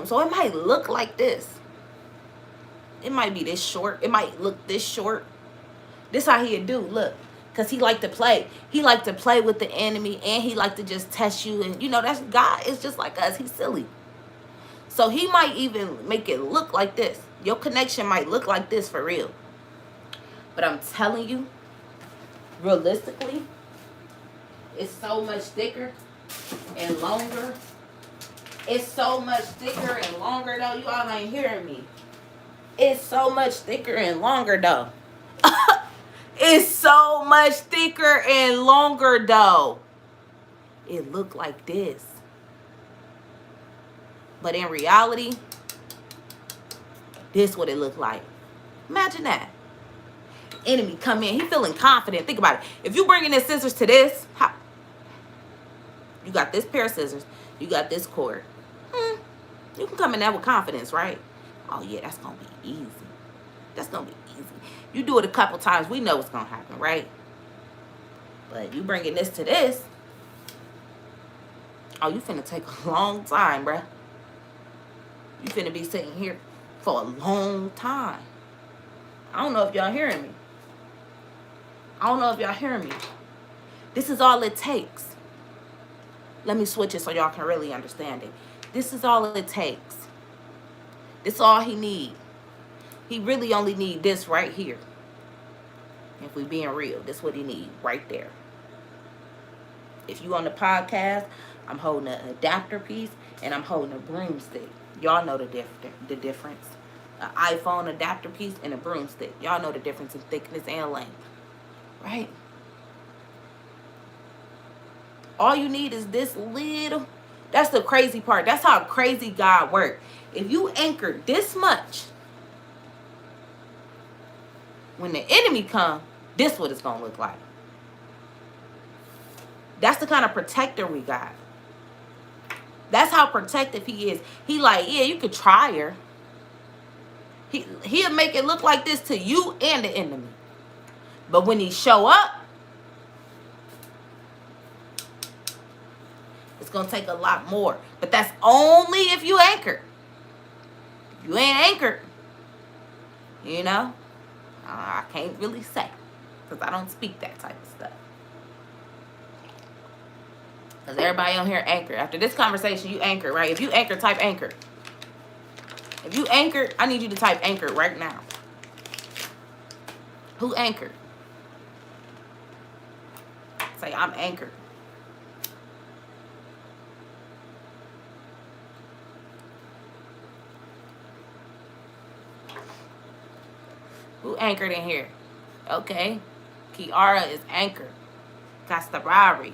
So it might look like this. It might be this short. It might look this short. This how he'd do. Look. Because he like to play. He like to play with the enemy. And he like to just test you. And, you know, that's God. It's just like us. He's silly. So he might even make it look like this. Your connection might look like this for real. But I'm telling you, realistically, it's so much thicker and longer. It's so much thicker and longer, though. You all ain't hearing me. It's so much thicker and longer, though. It's so much thicker and longer though. It looked like this. But in reality, this what it looked like. Imagine that. Enemy come in, he feeling confident. Think about it. If you bringing his scissors to this, you got this pair of scissors, you got this cord. You can come in there with confidence, right? Oh yeah, that's gonna be easy. That's gonna be easy. You do it a couple times, we know what's gonna happen, right? But you bringing this to this, oh, you finna take a long time, bruh. You finna be sitting here for a long time. I don't know if y'all hearing me. I don't know if y'all hearing me. This is all it takes. Let me switch it so y'all can really understand it. This is all it takes. This is all he need. He really only need this right here. If we being real, this is what he need right there. If you on the podcast, I'm holding an adapter piece and I'm holding a broomstick. Y'all know the difference. An iPhone adapter piece and a broomstick. Y'all know the difference in thickness and length. Right? All you need is this little. That's the crazy part. That's how crazy God works. If you anchor this much, when the enemy come, this what it's going to look like. That's the kind of protector we got. That's how protective he is. He like, yeah, you could try her. He'll make it look like this to you and the enemy. But when he show up, it's going to take a lot more. But that's only if you anchor. If you ain't anchored, you know, I can't really say. Because I don't speak that type of stuff. Because everybody on here anchor. After this conversation, you anchor, right? If you anchor, type anchor. If you anchor, I need you to type anchor right now. Who anchored? Say, I'm anchored. Who anchored in here? Okay. Kiara is anchored. Kastarari.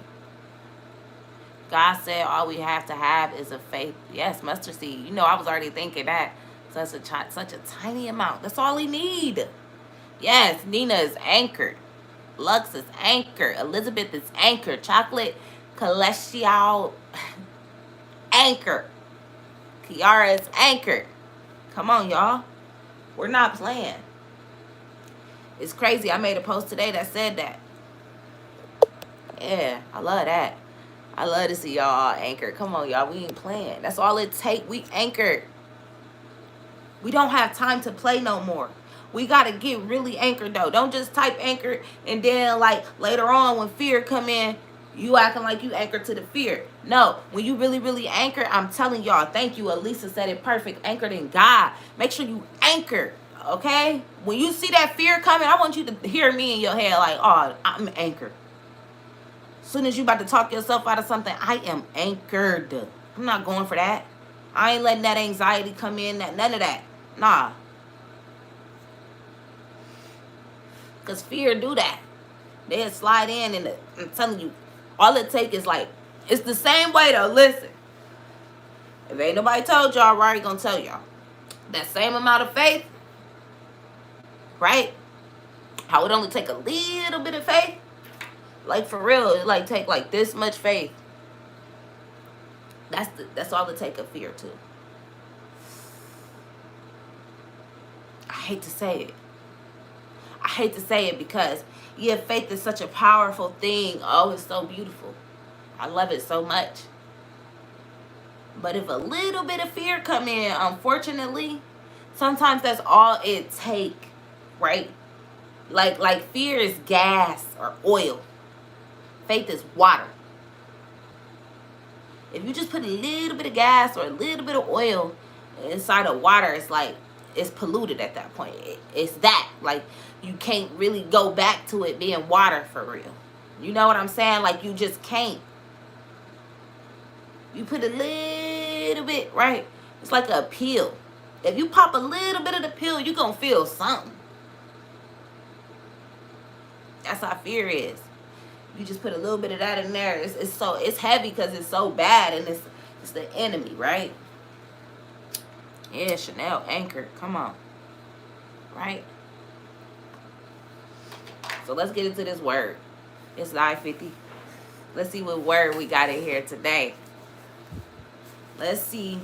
God said all we have to have is a faith. Yes, mustard seed. You know, I was already thinking that. Such a tiny amount. That's all we need. Yes, Nina is anchored. Lux is anchored. Elizabeth is anchored. Chocolate Celestial anchored. Kiara is anchored. Come on, y'all. We're not playing. It's crazy. I made a post today that said that. Yeah, I love that. I love to see y'all all anchored. Come on, y'all. We ain't playing. That's all it take. We anchored. We don't have time to play no more. We got to get really anchored, though. Don't just type anchored and then, like, later on when fear come in, you acting like you anchored to the fear. No, when you really, really anchor, I'm telling y'all, thank you. Elisa said it perfect. Anchored in God. Make sure you anchor, okay? When you see that fear coming, I want you to hear me in your head like, oh, I'm anchored. As soon as you about to talk yourself out of something, I am anchored. I'm not going for that. I ain't letting that anxiety come in, none of that. Nah. Because fear do that. They'll slide in and I'm telling you, all it take is like, it's the same way though. Listen. If ain't nobody told y'all, I'm already gonna tell y'all. That same amount of faith, right? How it only take a little bit of faith. Like for real, it like take like this much faith. That's all it take of fear too. I hate to say it. I hate to say it because, yeah, faith is such a powerful thing. Oh, it's so beautiful. I love it so much. But if a little bit of fear come in, unfortunately, sometimes that's all it take, right? Like fear is gas or oil. Faith is water. If you just put a little bit of gas or a little bit of oil inside of water, it's like, it's polluted at that point. It's that. Like, you can't really go back to it being water for real. You know what I'm saying? Like, you just can't. You put a little bit, right? It's like a pill. If you pop a little bit of the pill, you're going to feel something. That's how fear is. You just put a little bit of that in there. It's heavy because it's so bad, and it's the enemy, right? Yeah, Chanel anchored. Come on. Right? So let's get into this word. It's 9:50. Let's see what word we got in here today. Let's see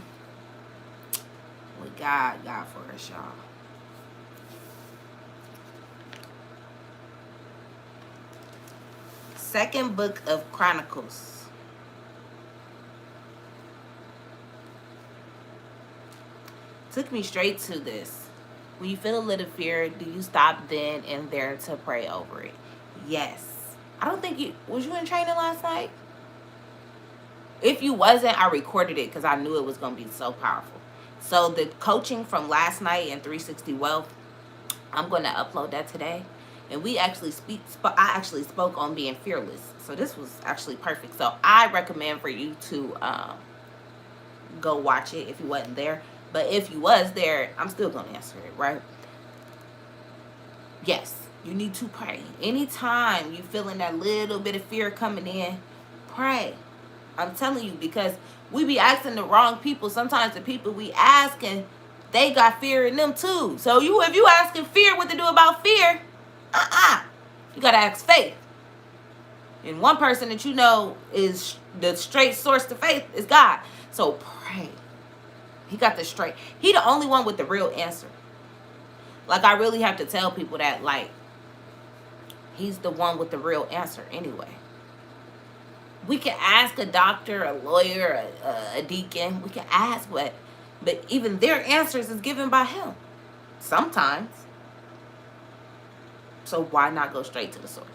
what God got for us, y'all. Second book of Chronicles. Took me straight to this. When you feel a little fear, do you stop then and there to pray over it? Yes. I don't think was you in training last night? If you wasn't, I recorded it because I knew it was going to be so powerful. So the coaching from last night in 360 Wealth, I'm going to upload that today. And we actually I actually spoke on being fearless. So this was actually perfect. So I recommend for you to go watch it if you wasn't there. But if you was there, I'm still going to answer it, right? Yes, you need to pray. Anytime you feeling that little bit of fear coming in, pray. I'm telling you, because we be asking the wrong people. Sometimes the people we asking, they got fear in them too. So if you asking fear what to do about fear, you got to ask faith. And one person that you know is the straight source to faith is God. So pray. He got the straight. He the only one with the real answer. Like, I really have to tell people that, like, he's the one with the real answer anyway. We can ask a doctor, a lawyer, a deacon. We can ask, but even their answers is given by him. Sometimes. So why not go straight to the source?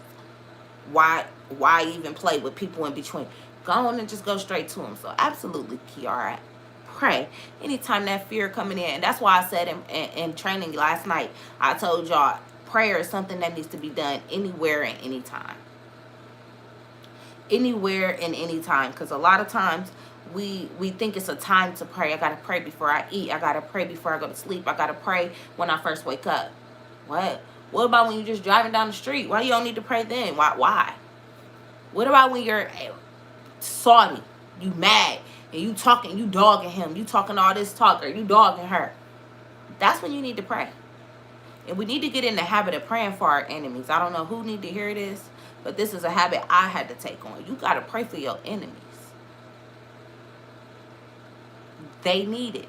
Why even play with people in between? Go on and just go straight to him. So absolutely, Kiara, pray. Anytime that fear coming in. And that's why I said in training last night, I told y'all, prayer is something that needs to be done anywhere and anytime. Anywhere and anytime. Because a lot of times we think it's a time to pray. I got to pray before I eat. I got to pray before I go to sleep. I got to pray when I first wake up. What about when you're just driving down the street? Why you don't need to pray then? Why? What about when you're salty, you mad, and you talking, you dogging him, you talking all this talk, or you dogging her? That's when you need to pray. And we need to get in the habit of praying for our enemies. I don't know who need to hear this, but this is a habit I had to take on. You got to pray for your enemies. They need it.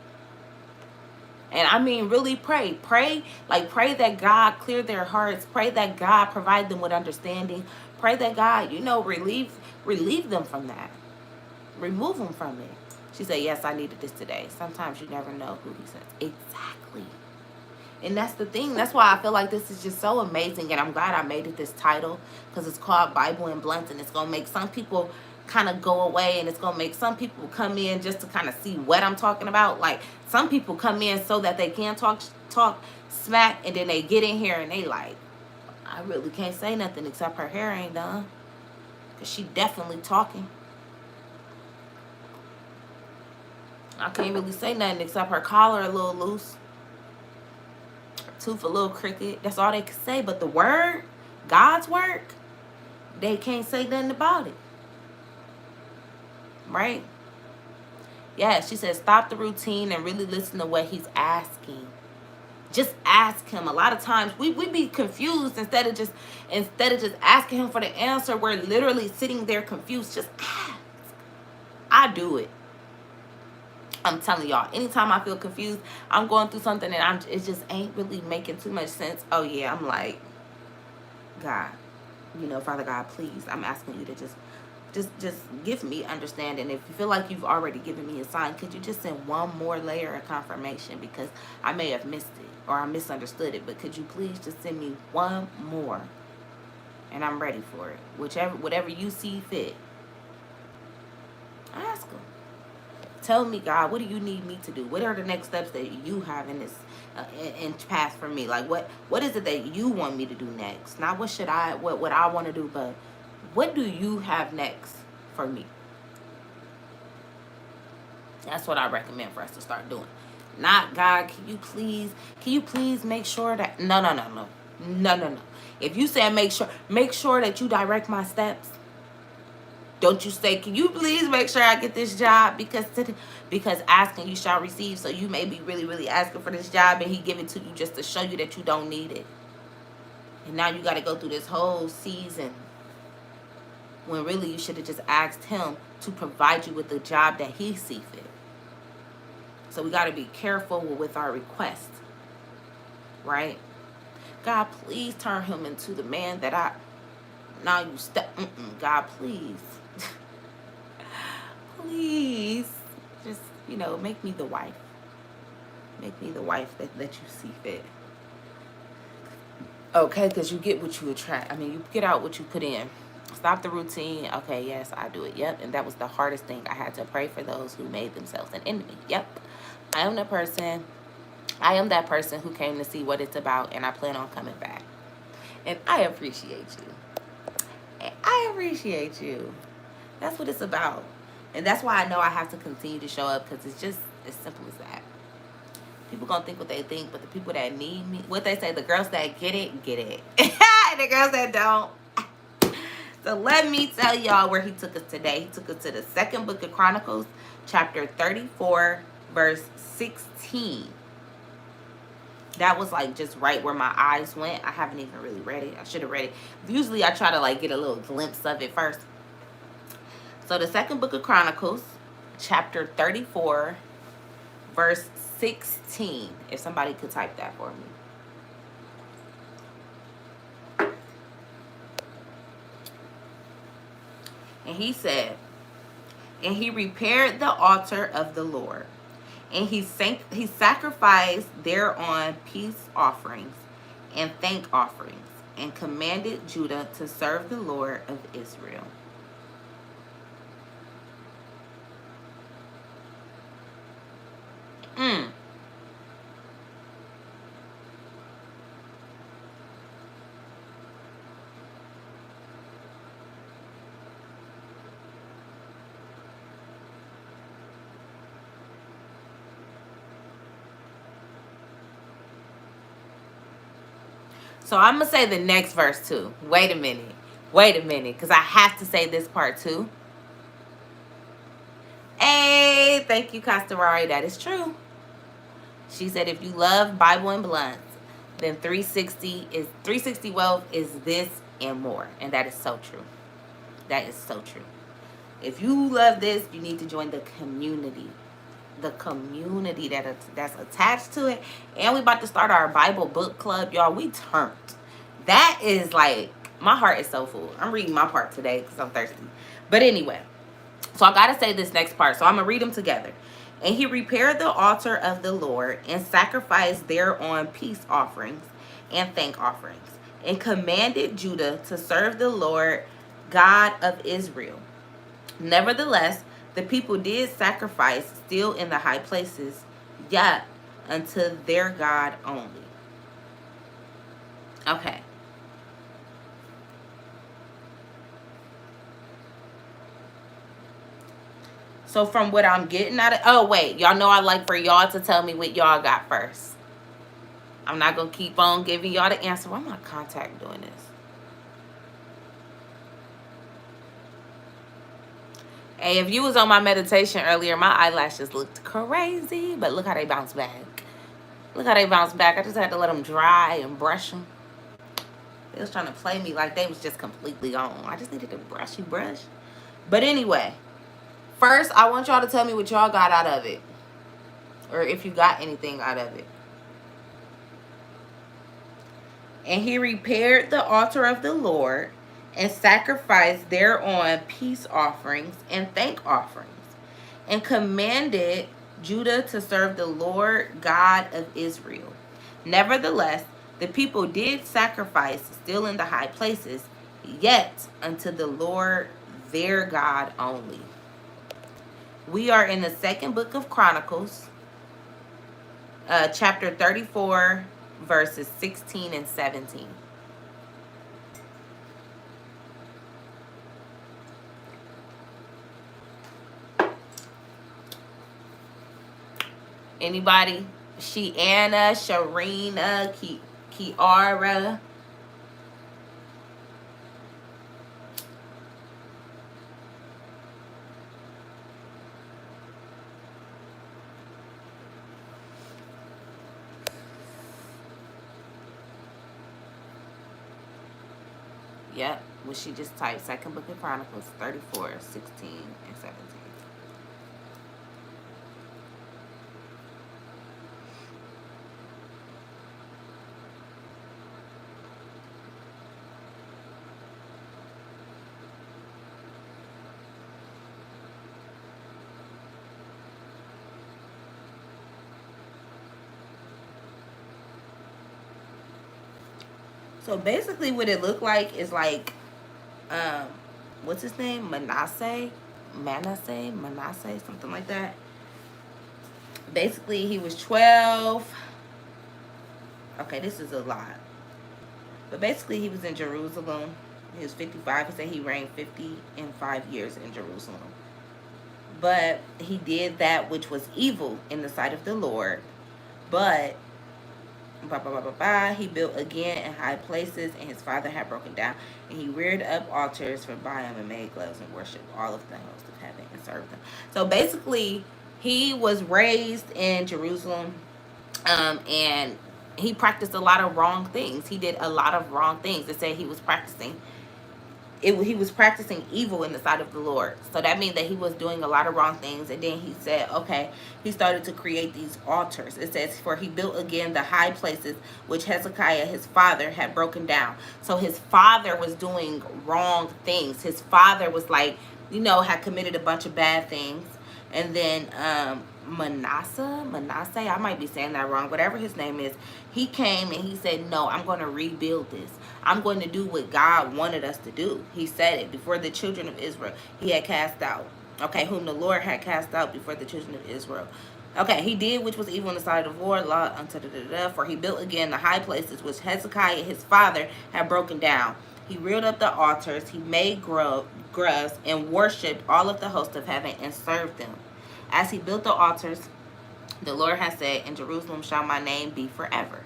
And I mean, really pray. Pray that God clear their hearts. Pray that God provide them with understanding. Pray that God, relieve them from that. Remove them from it. She said, yes, I needed this today. Sometimes you never know who he says. Exactly. And that's the thing. That's why I feel like this is just so amazing. And I'm glad I made it this title, because it's called Bible in Blunts. And it's going to make some people kind of go away, and it's going to make some people come in just to kind of see what I'm talking about. Like, some people come in so that they can talk smack, and then they get in here and they like, I really can't say nothing except her hair ain't done, because she definitely talking. I can't really say nothing except her collar a little loose, her tooth a little crooked. That's all they can say. But the word, God's word, they can't say nothing about it. Right? Yeah, she said stop the routine and really listen to what he's asking. Just ask him. A lot of times we be confused instead of just asking him for the answer. We're literally sitting there confused. Just ask. I do it. I'm telling y'all, anytime I feel confused, I'm going through something and it just ain't really making too much sense. Oh yeah, I'm like, God, Father God, please, I'm asking you to just give me understanding. If you feel like you've already given me a sign, could you just send one more layer of confirmation, because I may have missed it or I misunderstood it, but could you please just send me one more, and I'm ready for it. Whatever you see fit. Ask him. Tell me, God, what do you need me to do? What are the next steps that you have in this in path for me? Like, what is it that you want me to do next? Not what I want to do, but what do you have next for me? That's what I recommend for us to start doing. Not, God, can you please make sure that... No. No, no, no. If you say make sure that you direct my steps. Don't you say, can you please make sure I get this job? Because asking you shall receive. So you may be really, really asking for this job, and he give it to you just to show you that you don't need it. And now you got to go through this whole season when really you should have just asked him to provide you with the job that he see fit. So we got to be careful with our requests, right? God, please turn him into the man that I... Now you step... God, please. Please. Just, make me the wife. Make me the wife that you see fit. Okay, because you get what you attract. You get out what you put in. Stop the routine. Okay, yes, I do it. Yep, and that was the hardest thing. I had to pray for those who made themselves an enemy. Yep, I am that person who came to see what it's about, and I plan on coming back. And I appreciate you. That's what it's about. And that's why I know I have to continue to show up, because it's just as simple as that. People gonna think what they think, but the people that need me, what they say, the girls that get it, get it. And the girls that don't. So let me tell y'all where he took us today. He took us to the second book of Chronicles, chapter 34, verse 16. That was like just right where my eyes went. I haven't even really read it. I should have read it. Usually I try to like get a little glimpse of it first. So the second book of Chronicles, chapter 34, verse 16. If somebody could type that for me. And he said, and he repaired the altar of the Lord, and he sacrificed thereon peace offerings and thank offerings, and commanded Judah to serve the Lord of Israel. So I'm going to say the next verse too. Wait a minute. Because I have to say this part too. Hey, thank you, Castorari. That is true. She said, if you love Bible and blunts, then 360 wealth is this and more. And that is so true. That is so true. If you love this, you need to join the community. The community that's attached to it. And we about to start our Bible book club. Y'all, we turned. That is like, my heart is so full. I'm reading my part today because I'm thirsty. But anyway, so I got to say this next part. So I'm going to read them together. And he repaired the altar of the Lord and sacrificed thereon peace offerings and thank offerings, and commanded Judah to serve the Lord God of Israel. Nevertheless, the people did sacrifice still in the high places, yet unto their God only. Okay. So from what I'm getting out of... Oh, wait. Y'all know I like for y'all to tell me what y'all got first. I'm not going to keep on giving y'all the answer. Why am I contact doing this? Hey, if you was on my meditation earlier, my eyelashes looked crazy. But look how they bounce back. Look how they bounce back. I just had to let them dry and brush them. They was trying to play me like they was just completely gone. I just needed to brush. But anyway, first, I want y'all to tell me what y'all got out of it. Or if you got anything out of it. And he repaired the altar of the Lord and sacrificed thereon peace offerings and thank offerings, and commanded Judah to serve the Lord God of Israel. Nevertheless, the people did sacrifice still in the high places, yet unto the Lord their God only. We are in the second book of Chronicles, chapter 34, verses 16 and 17. Anybody? Sheanna, Sharina, Kiara, Yep, what she just typed. Second book of Chronicles 34, 16, and 17. So basically what it looked like is like, um, what's his name? Manasseh, something like that. Basically, he was 12. Okay, this is a lot. But basically, he was in Jerusalem. He was 55. He said he reigned 50 and 5 years in Jerusalem. But he did that which was evil in the sight of the Lord. But he built again in high places, and his father had broken down. And he reared up altars for Baal and made gloves and worshipped all of the hosts of heaven and served them. So basically, he was raised in Jerusalem, and he practiced a lot of wrong things. He did a lot of wrong things. They say he was practicing he was practicing evil in the sight of the Lord. So that means that he was doing a lot of wrong things. And then he said, okay, he started to create these altars. It says, for he built again the high places which Hezekiah, his father, had broken down. So his father was doing wrong things. His father was like, had committed a bunch of bad things. And then Manasseh, I might be saying that wrong, whatever his name is, he came and he said, no, I'm going to rebuild this. I'm going to do what God wanted us to do. He said it before the children of Israel. He had cast out, okay, whom the Lord had cast out before the children of Israel. Okay, he did which was evil in the sight of the Lord, for he built again the high places which Hezekiah his father had broken down. He reared up the altars, he made groves, and worshipped all of the hosts of heaven and served them. As he built the altars, the Lord has said, in Jerusalem shall my name be forever.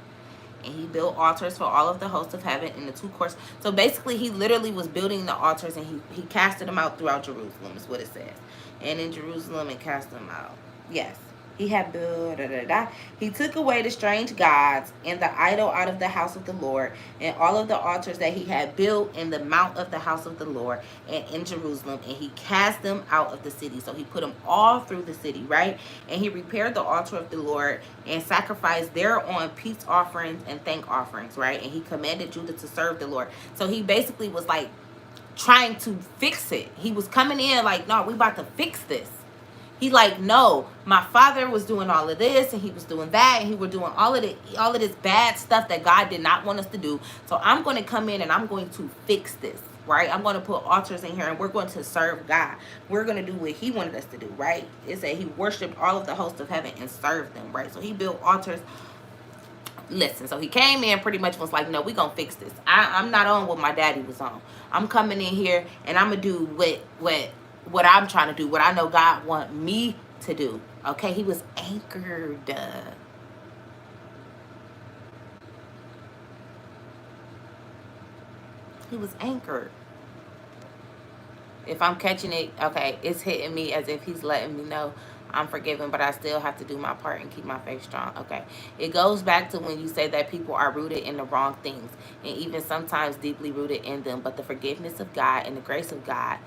And he built altars for all of the hosts of heaven in the two courts. So basically, he literally was building the altars, and he casted them out throughout Jerusalem, is what it says. And in Jerusalem, and cast them out. Yes. He had built, He took away the strange gods and the idol out of the house of the Lord, and all of the altars that he had built in the mount of the house of the Lord and in Jerusalem, and he cast them out of the city. So he put them all through the city, right? And he repaired the altar of the Lord and sacrificed thereon peace offerings and thank offerings, right? And he commanded Judah to serve the Lord. So he basically was like trying to fix it. He was coming in like, no, we about to fix this. He like, no, my father was doing all of this and he was doing that, and he was doing all of this bad stuff that God did not want us to do. So I'm going to come in and I'm going to fix this, right? I'm going to put altars in here and we're going to serve God. We're going to do what he wanted us to do, right? It said he worshiped all of the hosts of heaven and served them, right? So he built altars. Listen, so he came in pretty much was like, no, we gonna fix this. I'm not on what my daddy was on. I'm coming in here and I'm gonna do what I'm trying to do, what I know God want me to do. Okay, he was anchored. He was anchored. If I'm catching it, okay, it's hitting me as if he's letting me know I'm forgiven, but I still have to do my part and keep my faith strong. Okay. It goes back to when you say that people are rooted in the wrong things and even sometimes deeply rooted in them, but the forgiveness of God and the grace of God,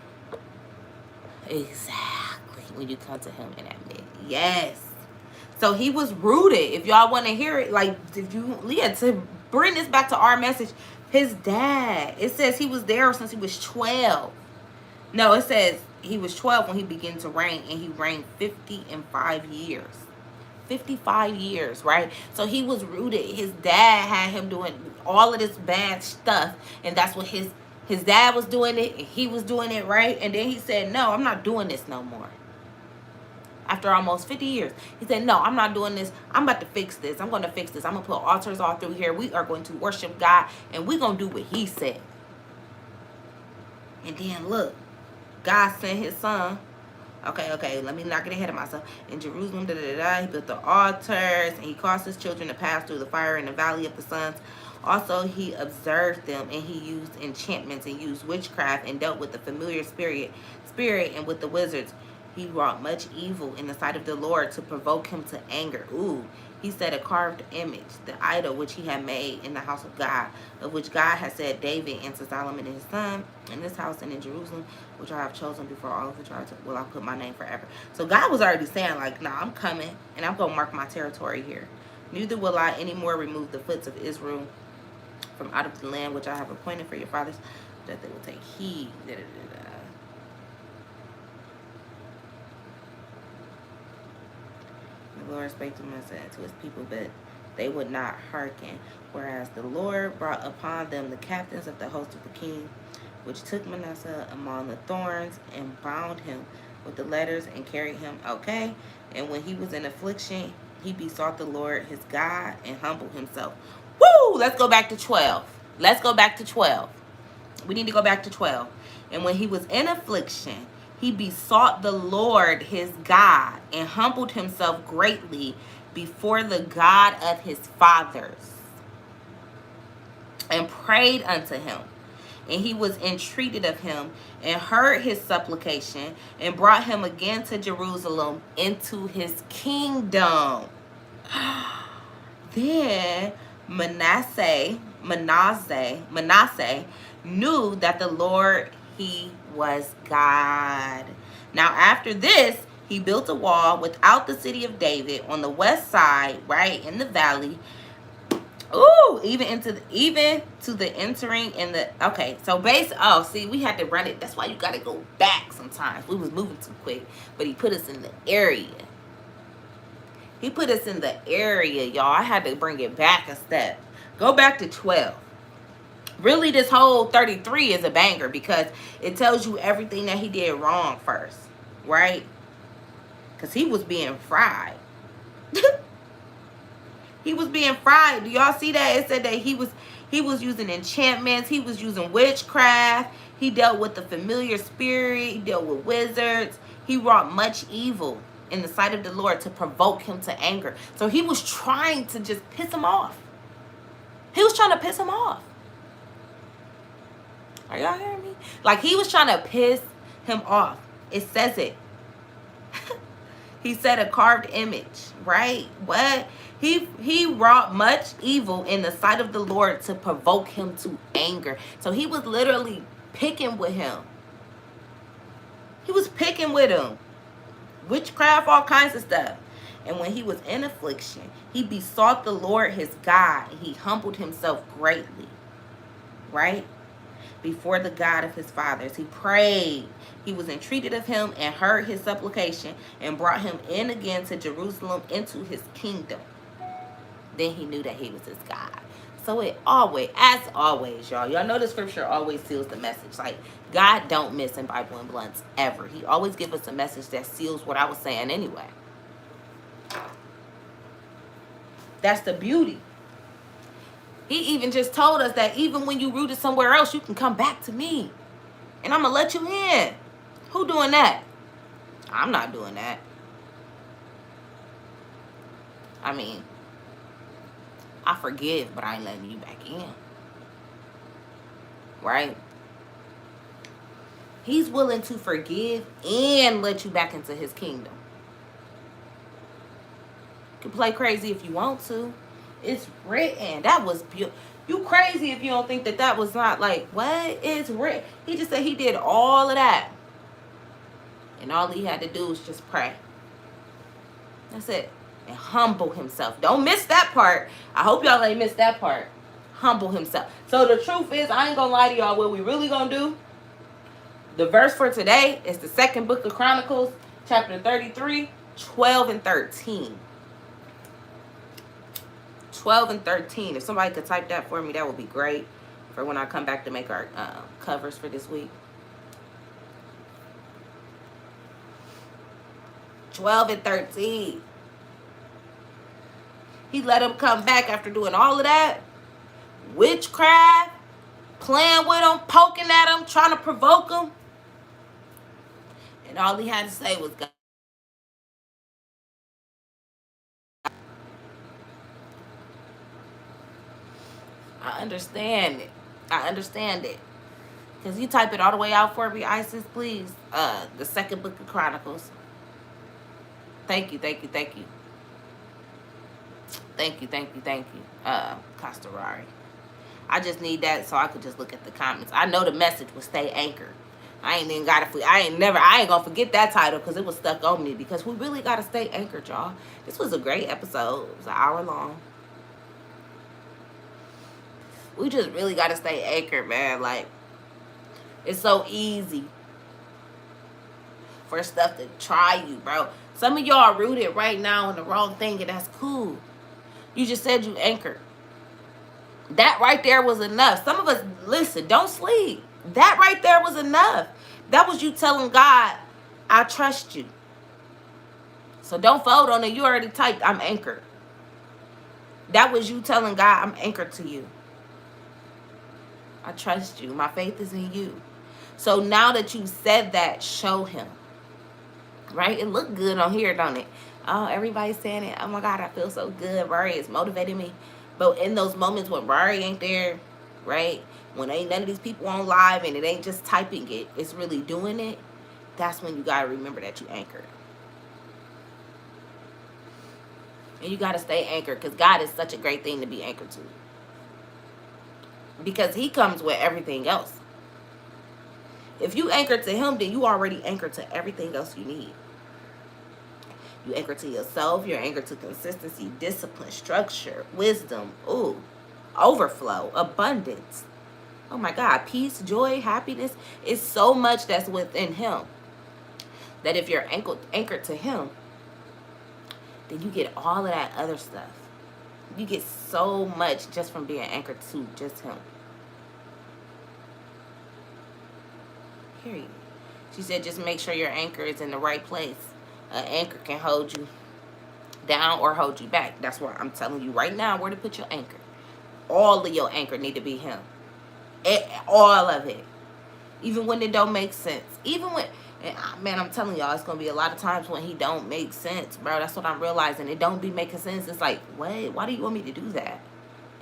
exactly, when you come to him and admit. Yes. So he was rooted. If y'all want to hear it, like, if you, Leah, to bring this back to our message, his dad, it says he was there since he was 12. No, it says he was 12 when he began to reign, and he reigned 50 and 5 years. 55 years, right? So he was rooted. His dad had him doing all of this bad stuff, and that's what his dad was doing it, and he was doing it, right? And then he said, no, I'm not doing this no more. After almost 50 years, he said, no, I'm not doing this. I'm about to fix this. I'm going to fix this. I'm going to put altars all through here. We are going to worship God, and we're going to do what he said. And then look, God sent his son. Okay, let me not get ahead of myself. In Jerusalem, he built the altars, and he caused his children to pass through the fire in the valley of the sons. Also, he observed them, and he used enchantments and used witchcraft and dealt with the familiar spirit and with the wizards. He wrought much evil in the sight of the Lord to provoke him to anger. Ooh, He set a carved image, the idol which he had made in the house of God, of which God had said, David and to Solomon and his son, in this house and in Jerusalem, which I have chosen before all of the tribes, will I put my name forever. So God was already saying, like, nah, I'm coming, and I'm going to mark my territory here. Neither will I anymore remove the foot of Israel from out of the land which I have appointed for your fathers, that they will take heed. The Lord spake to Manasseh and to his people, but they would not hearken. Whereas the Lord brought upon them the captains of the host of the king, which took Manassseh among the thorns and bound him with the letters and carried him. Okay. And when he was in affliction, he besought the Lord his God and humbled himself. Woo! Let's go back to 12. Let's go back to 12. We need to go back to 12. And when he was in affliction, he besought the Lord his God and humbled himself greatly before the God of his fathers and prayed unto him. And he was entreated of him and heard his supplication and brought him again to Jerusalem into his kingdom. Then Manasseh knew that the Lord, he was God. Now after this, he built a wall without the city of David on the west side, right in the valley. Ooh, even to the entering in the, okay, so see, we had to run it. That's why you got to go back sometimes. We was moving too quick, but he put us in the area. He put us in the area, y'all. I had to bring it back a step. Go back to 12. Really, this whole 33 is a banger because it tells you everything that he did wrong first, right? Because he was being fried. He was being fried. Do y'all see that? It said that he was using enchantments. He was using witchcraft. He dealt with the familiar spirit. He dealt with wizards. He wrought much evil in the sight of the Lord to provoke him to anger. So he was trying to just piss him off. He was trying to piss him off. Are y'all hearing me? Like, he was trying to piss him off. It says it. He said a carved image, right? What? He wrought much evil in the sight of the Lord to provoke him to anger. So he was literally picking with him. He was picking with him. Witchcraft, all kinds of stuff. And when he was in affliction, he besought the Lord his God, and he humbled himself greatly, right? Before the God of his fathers. He prayed. He was entreated of him and heard his supplication and brought him in again to Jerusalem into his kingdom. Then he knew that he was his God. So it always, as always, y'all know the scripture always seals the message. Like, God don't miss in Bible and Blunts ever. He always gives us a message that seals what I was saying anyway. That's the beauty. He even just told us that even when you rooted somewhere else, you can come back to me. And I'm going to let you in. Who doing that? I'm not doing that. I mean, I forgive, but I ain't letting you back in. Right? He's willing to forgive and let you back into his kingdom. You can play crazy if you want to. It's written. That was beautiful. You crazy if you don't think that was not like, what? It's written. He just said he did all of that. And all he had to do was just pray. That's it. And humble himself. Don't miss that part. I hope y'all ain't missed that part. Humble himself. So the truth is, I ain't gonna lie to y'all. What we really gonna do, the verse for today is the second book of Chronicles, chapter 33, 12 and 13. 12 and 13. If somebody could type that for me, that would be great for when I come back to make our covers for this week. 12 and 13. He let him come back after doing all of that. Witchcraft. Playing with him. Poking at him. Trying to provoke him. And all he had to say was, God. I understand it. I understand it. Because you type it all the way out for me, Isis, please. The second book of Chronicles. Thank you, thank you, thank you. Thank you, Castorari. I just need that so I could just look at the comments. I know the message was stay anchored. I ain't gonna forget that title because it was stuck on me, because we really gotta stay anchored, y'all. This was a great episode. It was an hour long. We just really gotta stay anchored, man. Like, it's so easy for stuff to try you, bro. Some of y'all are rooted right now in the wrong thing, and that's cool. You just said you anchored. That right there was enough. Some of us, listen, don't sleep. That right there was enough. That was you telling God, I trust you. So don't fold on it. You already typed, I'm anchored. That was you telling God, I'm anchored to you. I trust you. My faith is in you. So now that you said that, show him. Right? It looked good on here, don't it? Oh, everybody's saying it. Oh my God, I feel so good. Rory is motivating me. But in those moments when Rory ain't there, right? When ain't none of these people on live and it ain't just typing it, it's really doing it. That's when you got to remember that you anchored. And you got to stay anchored, because God is such a great thing to be anchored to. Because he comes with everything else. If you anchor to him, then you already anchored to everything else you need. You anchor to yourself. You're anchored to consistency, discipline, structure, wisdom, overflow, abundance. Oh my God, peace, joy, happiness. It's so much that's within him that if you're anchored to him, then you get all of that other stuff. You get so much just from being anchored to just him. Period. She said, just make sure your anchor is in the right place. An anchor can hold you down or hold you back. That's why I'm telling you right now where to put your anchor. All of your anchor need to be him. All of it. Even when it don't make sense. Even when, man, I'm telling y'all, it's going to be a lot of times when he don't make sense, bro. That's what I'm realizing. It don't be making sense. It's like, wait, why do you want me to do that?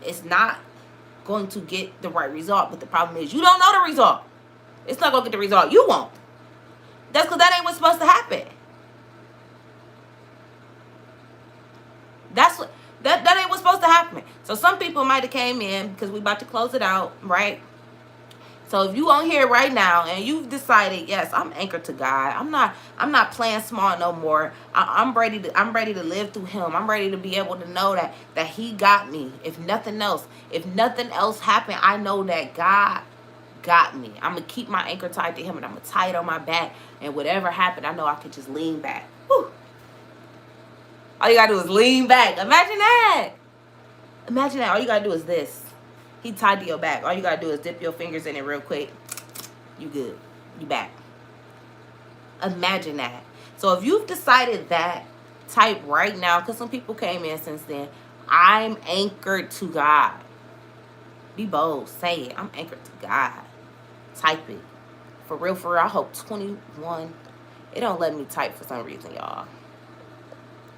It's not going to get the right result. But the problem is you don't know the result. It's not going to get the result you want. That's because that ain't what's supposed to happen. That's what that ain't what's supposed to happen. So some people might have came in because we about to close it out, right? So if you on here right now and you've decided, yes, I'm anchored to God. I'm not playing small no more. I'm ready to live through him. I'm ready to be able to know that he got me. If nothing else happened, I know that God got me. I'm gonna keep my anchor tied to him, and I'm gonna tie it on my back, and whatever happened, I know I can just lean back. Whew. All you gotta do is lean back. Imagine that. All you gotta do is this. He tied to your back. All you gotta do is dip your fingers in it real quick. You good. You back. Imagine that. So if you've decided that, type right now, because some people came in since then. I'm anchored to God. Be bold. Say it. I'm anchored to God. Type it. For real, I hope 21. It don't let me type for some reason, y'all.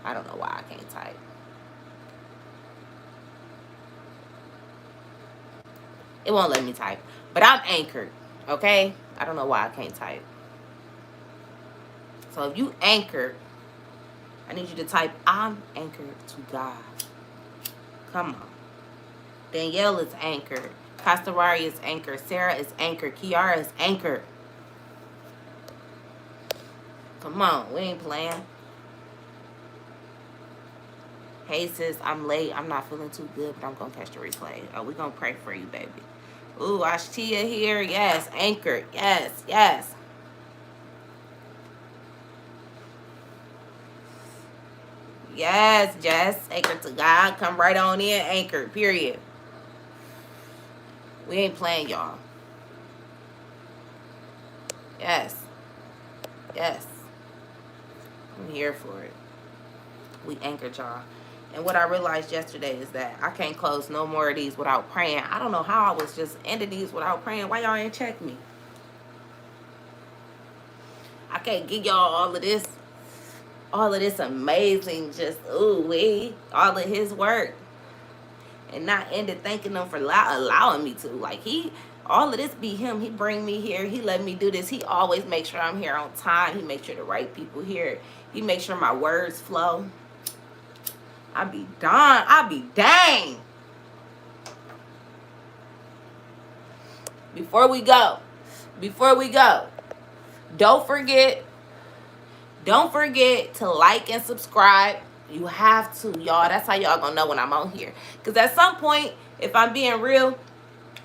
I don't know why I can't type. It won't let me type. But I'm anchored, okay? I don't know why I can't type. So if you anchored, I need you to type, I'm anchored to God. Come on. Danielle is anchored. Castorari is anchored. Sarah is anchored. Kiara is anchored. Come on, we ain't playing. Hey sis, I'm late. I'm not feeling too good, but I'm gonna catch the replay. Oh, we're gonna pray for you, baby. Ooh, Ashtia here. Yes, anchored. Yes. Yes, Jess. Anchored to God. Come right on in. Anchored. Period. We ain't playing, y'all. Yes. I'm here for it. We anchored, y'all. And what I realized yesterday is that I can't close no more of these without praying. I don't know how I was just ending these without praying. Why y'all ain't check me? I can't give y'all all of this amazing, just all of his work, and not end it thanking him for allowing me to. Like, all of this be him. He bring me here. He let me do this. He always makes sure I'm here on time. He makes sure the right people here. He makes sure my words flow. I be done. I be dang. Before we go, don't forget to like and subscribe. You have to, y'all. That's how y'all gonna know when I'm on here. Because at some point, if I'm being real,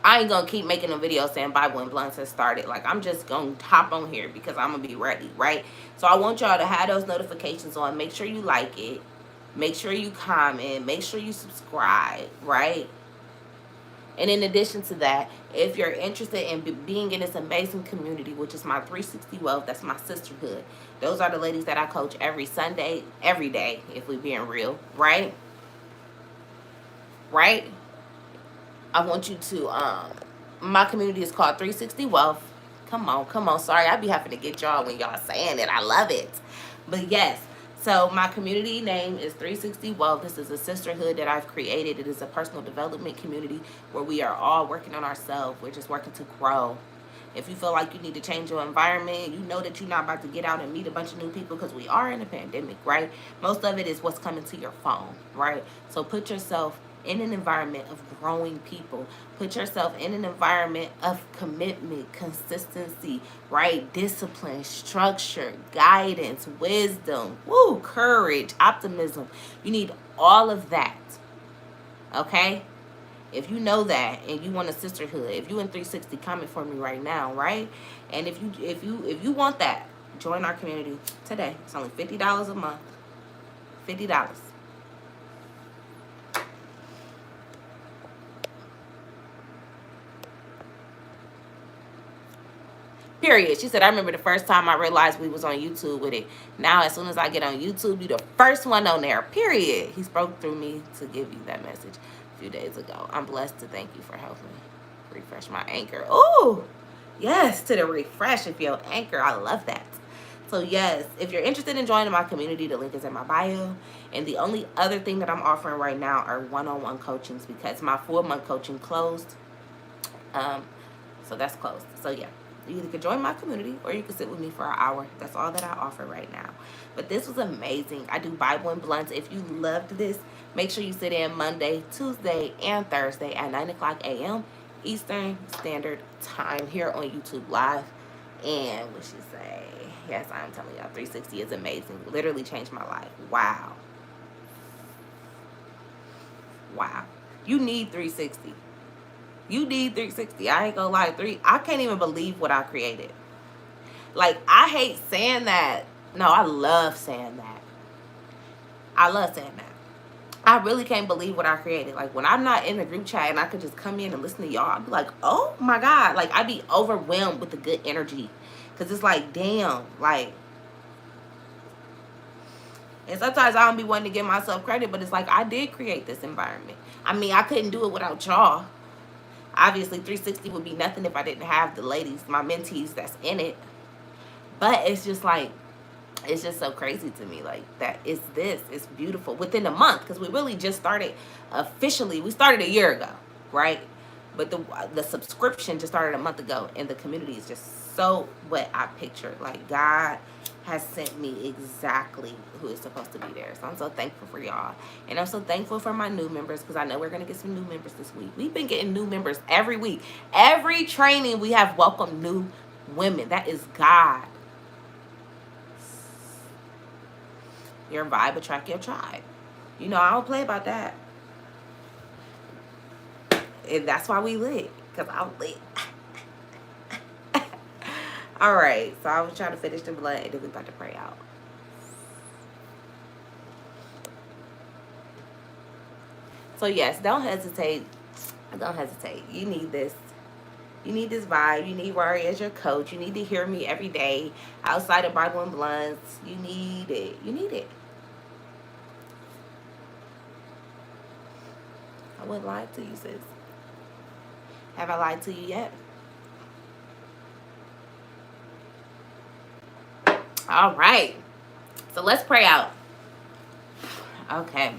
I ain't gonna keep making a video saying Bible and Blunts has started. Like, I'm just gonna hop on here because I'm gonna be ready, right? So I want y'all to have those notifications on. Make sure you like it. Make sure you comment. Make sure you subscribe, right? And in addition to that, if you're interested in being in this amazing community, which is my 360 Wealth, that's my sisterhood. Those are the ladies that I coach every Sunday, every day, if we're being real, right? Right? I want you to, my community is called 360 Wealth. Come on. Sorry, I be having to get y'all when y'all saying it. I love it. But yes, so my community name is 360 Wealth. This is a sisterhood that I've created. It is a personal development community where we are all working on ourselves. We're just working to grow. If you feel like you need to change your environment, you know that you're not about to get out and meet a bunch of new people because we are in a pandemic, right? Most of it is what's coming to your phone, right? So put yourself in an environment of growing people. Put yourself in an environment of commitment, consistency, right? Discipline, structure, guidance, wisdom, courage, optimism. You need all of that, okay? If you know that and you want a sisterhood, if you in 360, comment for me right now, right? And if you want that, join our community today. It's only $50 a month. $50. Period. She said, I remember the first time I realized we was on YouTube with it. Now, as soon as I get on YouTube, you the first one on there. Period. He spoke through me to give you that message a few days ago. I'm blessed to thank you for helping refresh my anchor. Oh, yes, to the refresh of your anchor. I love that. So, yes, if you're interested in joining my community, the link is in my bio. And the only other thing that I'm offering right now are one-on-one coachings because my 4-month coaching closed. So that's closed. So, yeah. You either can join my community or you can sit with me for an hour. That's all that I offer right now. But this was amazing. I do Bible and Blunts. If you loved this, make sure you sit in Monday, Tuesday, and Thursday at 9 o'clock a.m. Eastern Standard Time here on YouTube Live. And what she say? Yes, I'm telling y'all, 360 is amazing. Literally changed my life. Wow. Wow. You need 360. You need 360. I ain't gonna lie. I can't even believe what I created. Like, I hate saying that. No, I love saying that. I love saying that. I really can't believe what I created. Like, when I'm not in the group chat and I could just come in and listen to y'all, I'd be like, oh my God. Like, I'd be overwhelmed with the good energy. Because it's like, damn. Like, and sometimes I don't be wanting to give myself credit, but it's like, I did create this environment. I mean, I couldn't do it without y'all. Obviously, 360 would be nothing if I didn't have the ladies, my mentees that's in it. But it's just like, it's just so crazy to me. Like, that is this. It's beautiful. Within a month, because we really just started officially. We started a year ago, right? But the subscription just started a month ago. And the community is just so what I pictured. Like, God has sent me exactly who is supposed to be there. So I'm so thankful for y'all. And I'm so thankful for my new members because I know we're going to get some new members this week. We've been getting new members every week. Every training we have welcomed new women. That is God. Your vibe attract your tribe. You know, I don't play about that. And that's why we lit. Because I'm lit. All right, so I was trying to finish the blood, and then we're about to pray out. So yes, don't hesitate. Don't hesitate. You need this. You need this vibe. You need Rory as your coach. You need to hear me every day outside of Bible and Blunts. You need it. You need it. I wouldn't lie to you, sis. Have I lied to you yet? All right. So let's pray out. Okay.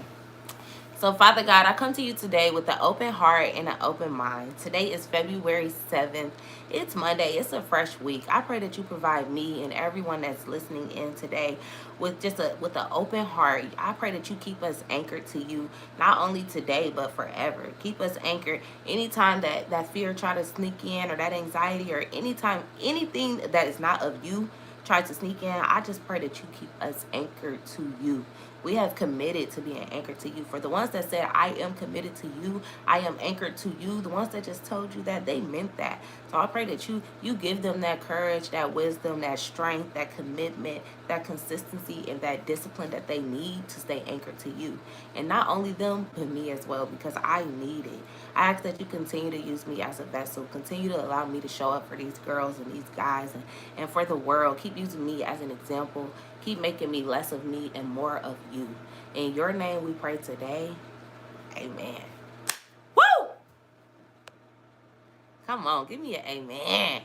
So, Father God, I come to you today with an open heart and an open mind. Today is February 7th. It's Monday. It's a fresh week. I pray that you provide me and everyone that's listening in today with with an open heart. I pray that you keep us anchored to you, not only today, but forever. Keep us anchored anytime that fear try to sneak in, or that anxiety, or anytime anything that is not of you try to sneak in. I just pray that you keep us anchored to you. We have committed to being anchored to you. For the ones that said, I am committed to you, I am anchored to you, the ones that just told you that, they meant that. So I pray that you give them that courage, that wisdom, that strength, that commitment, that consistency, and that discipline that they need to stay anchored to you. And not only them, but me as well, because I need it. I ask that you continue to use me as a vessel. Continue to allow me to show up for these girls and these guys, and for the world. Keep using me as an example. Keep making me less of me and more of you. In your name we pray today. Amen. Woo! Come on, give me an amen.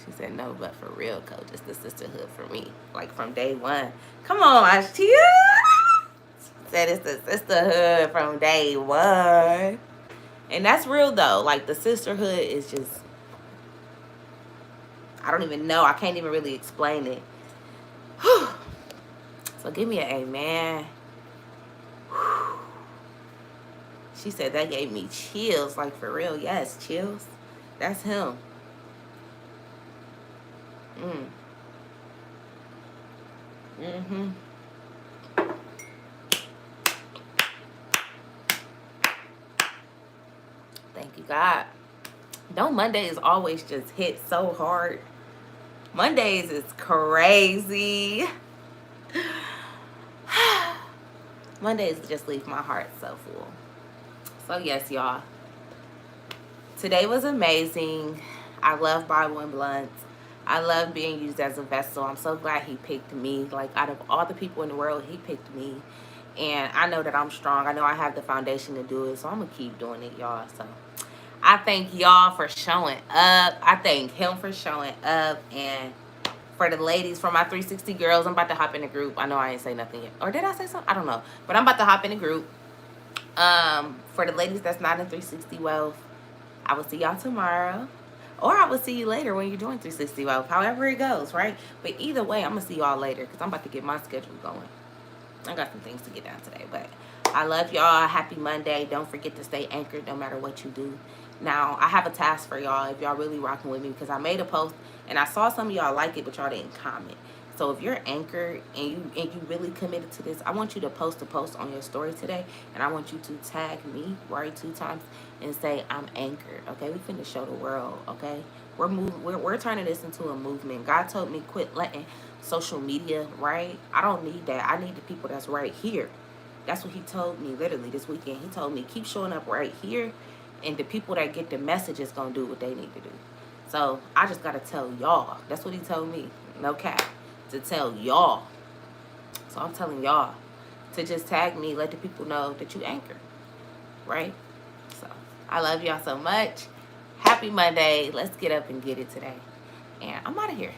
She said, no, but for real, coach, it's the sisterhood for me. Like from day one. Come on, Ashtia. She said it's the sisterhood from day one. And that's real, though. Like, the sisterhood is just, I don't even know. I can't even really explain it. So give me an amen. She said that gave me chills. Like, for real. Yes, chills. That's him. Mm-hmm. Thank you, God. Don't Mondays always just hit so hard? Mondays is crazy. Mondays just leave my heart so full. So yes, y'all. Today was amazing. I love Bible and Blunts. I love being used as a vessel. I'm so glad he picked me. Like, out of all the people in the world, he picked me. And I know that I'm strong. I know I have the foundation to do it. So I'm going to keep doing it, y'all. So I thank y'all for showing up. I thank him for showing up. And for the ladies, for my 360 girls, I'm about to hop in the group. I know I ain't say nothing yet. Or did I say something? I don't know. But I'm about to hop in the group. For the ladies that's not in 360 Wealth, I will see y'all tomorrow. Or I will see you later when you're doing 360 Wealth. However it goes, right? But either way, I'm going to see y'all later because I'm about to get my schedule going. I got some things to get done today. But I love y'all. Happy Monday. Don't forget to stay anchored no matter what you do. Now, I have a task for y'all if y'all really rocking with me, because I made a post and I saw some of y'all like it, but y'all didn't comment. So if you're anchored and you really committed to this, I want you to post a post on your story today, and I want you to tag me, right, 2 times, and say, I'm anchored. Okay, we finna show the world. Okay, we're turning this into a movement. God told me quit letting social media, right? I don't need that. I need the people that's right here. That's what he told me literally this weekend. He told me keep showing up right here, and the people that get the message is gonna do what they need to do. So I just gotta tell y'all. That's what he told me. No cap. To tell y'all. So I'm telling y'all to just tag me, let the people know that you anchor, right? So I love y'all so much. Happy Monday. Let's get up and get it today. And I'm out of here.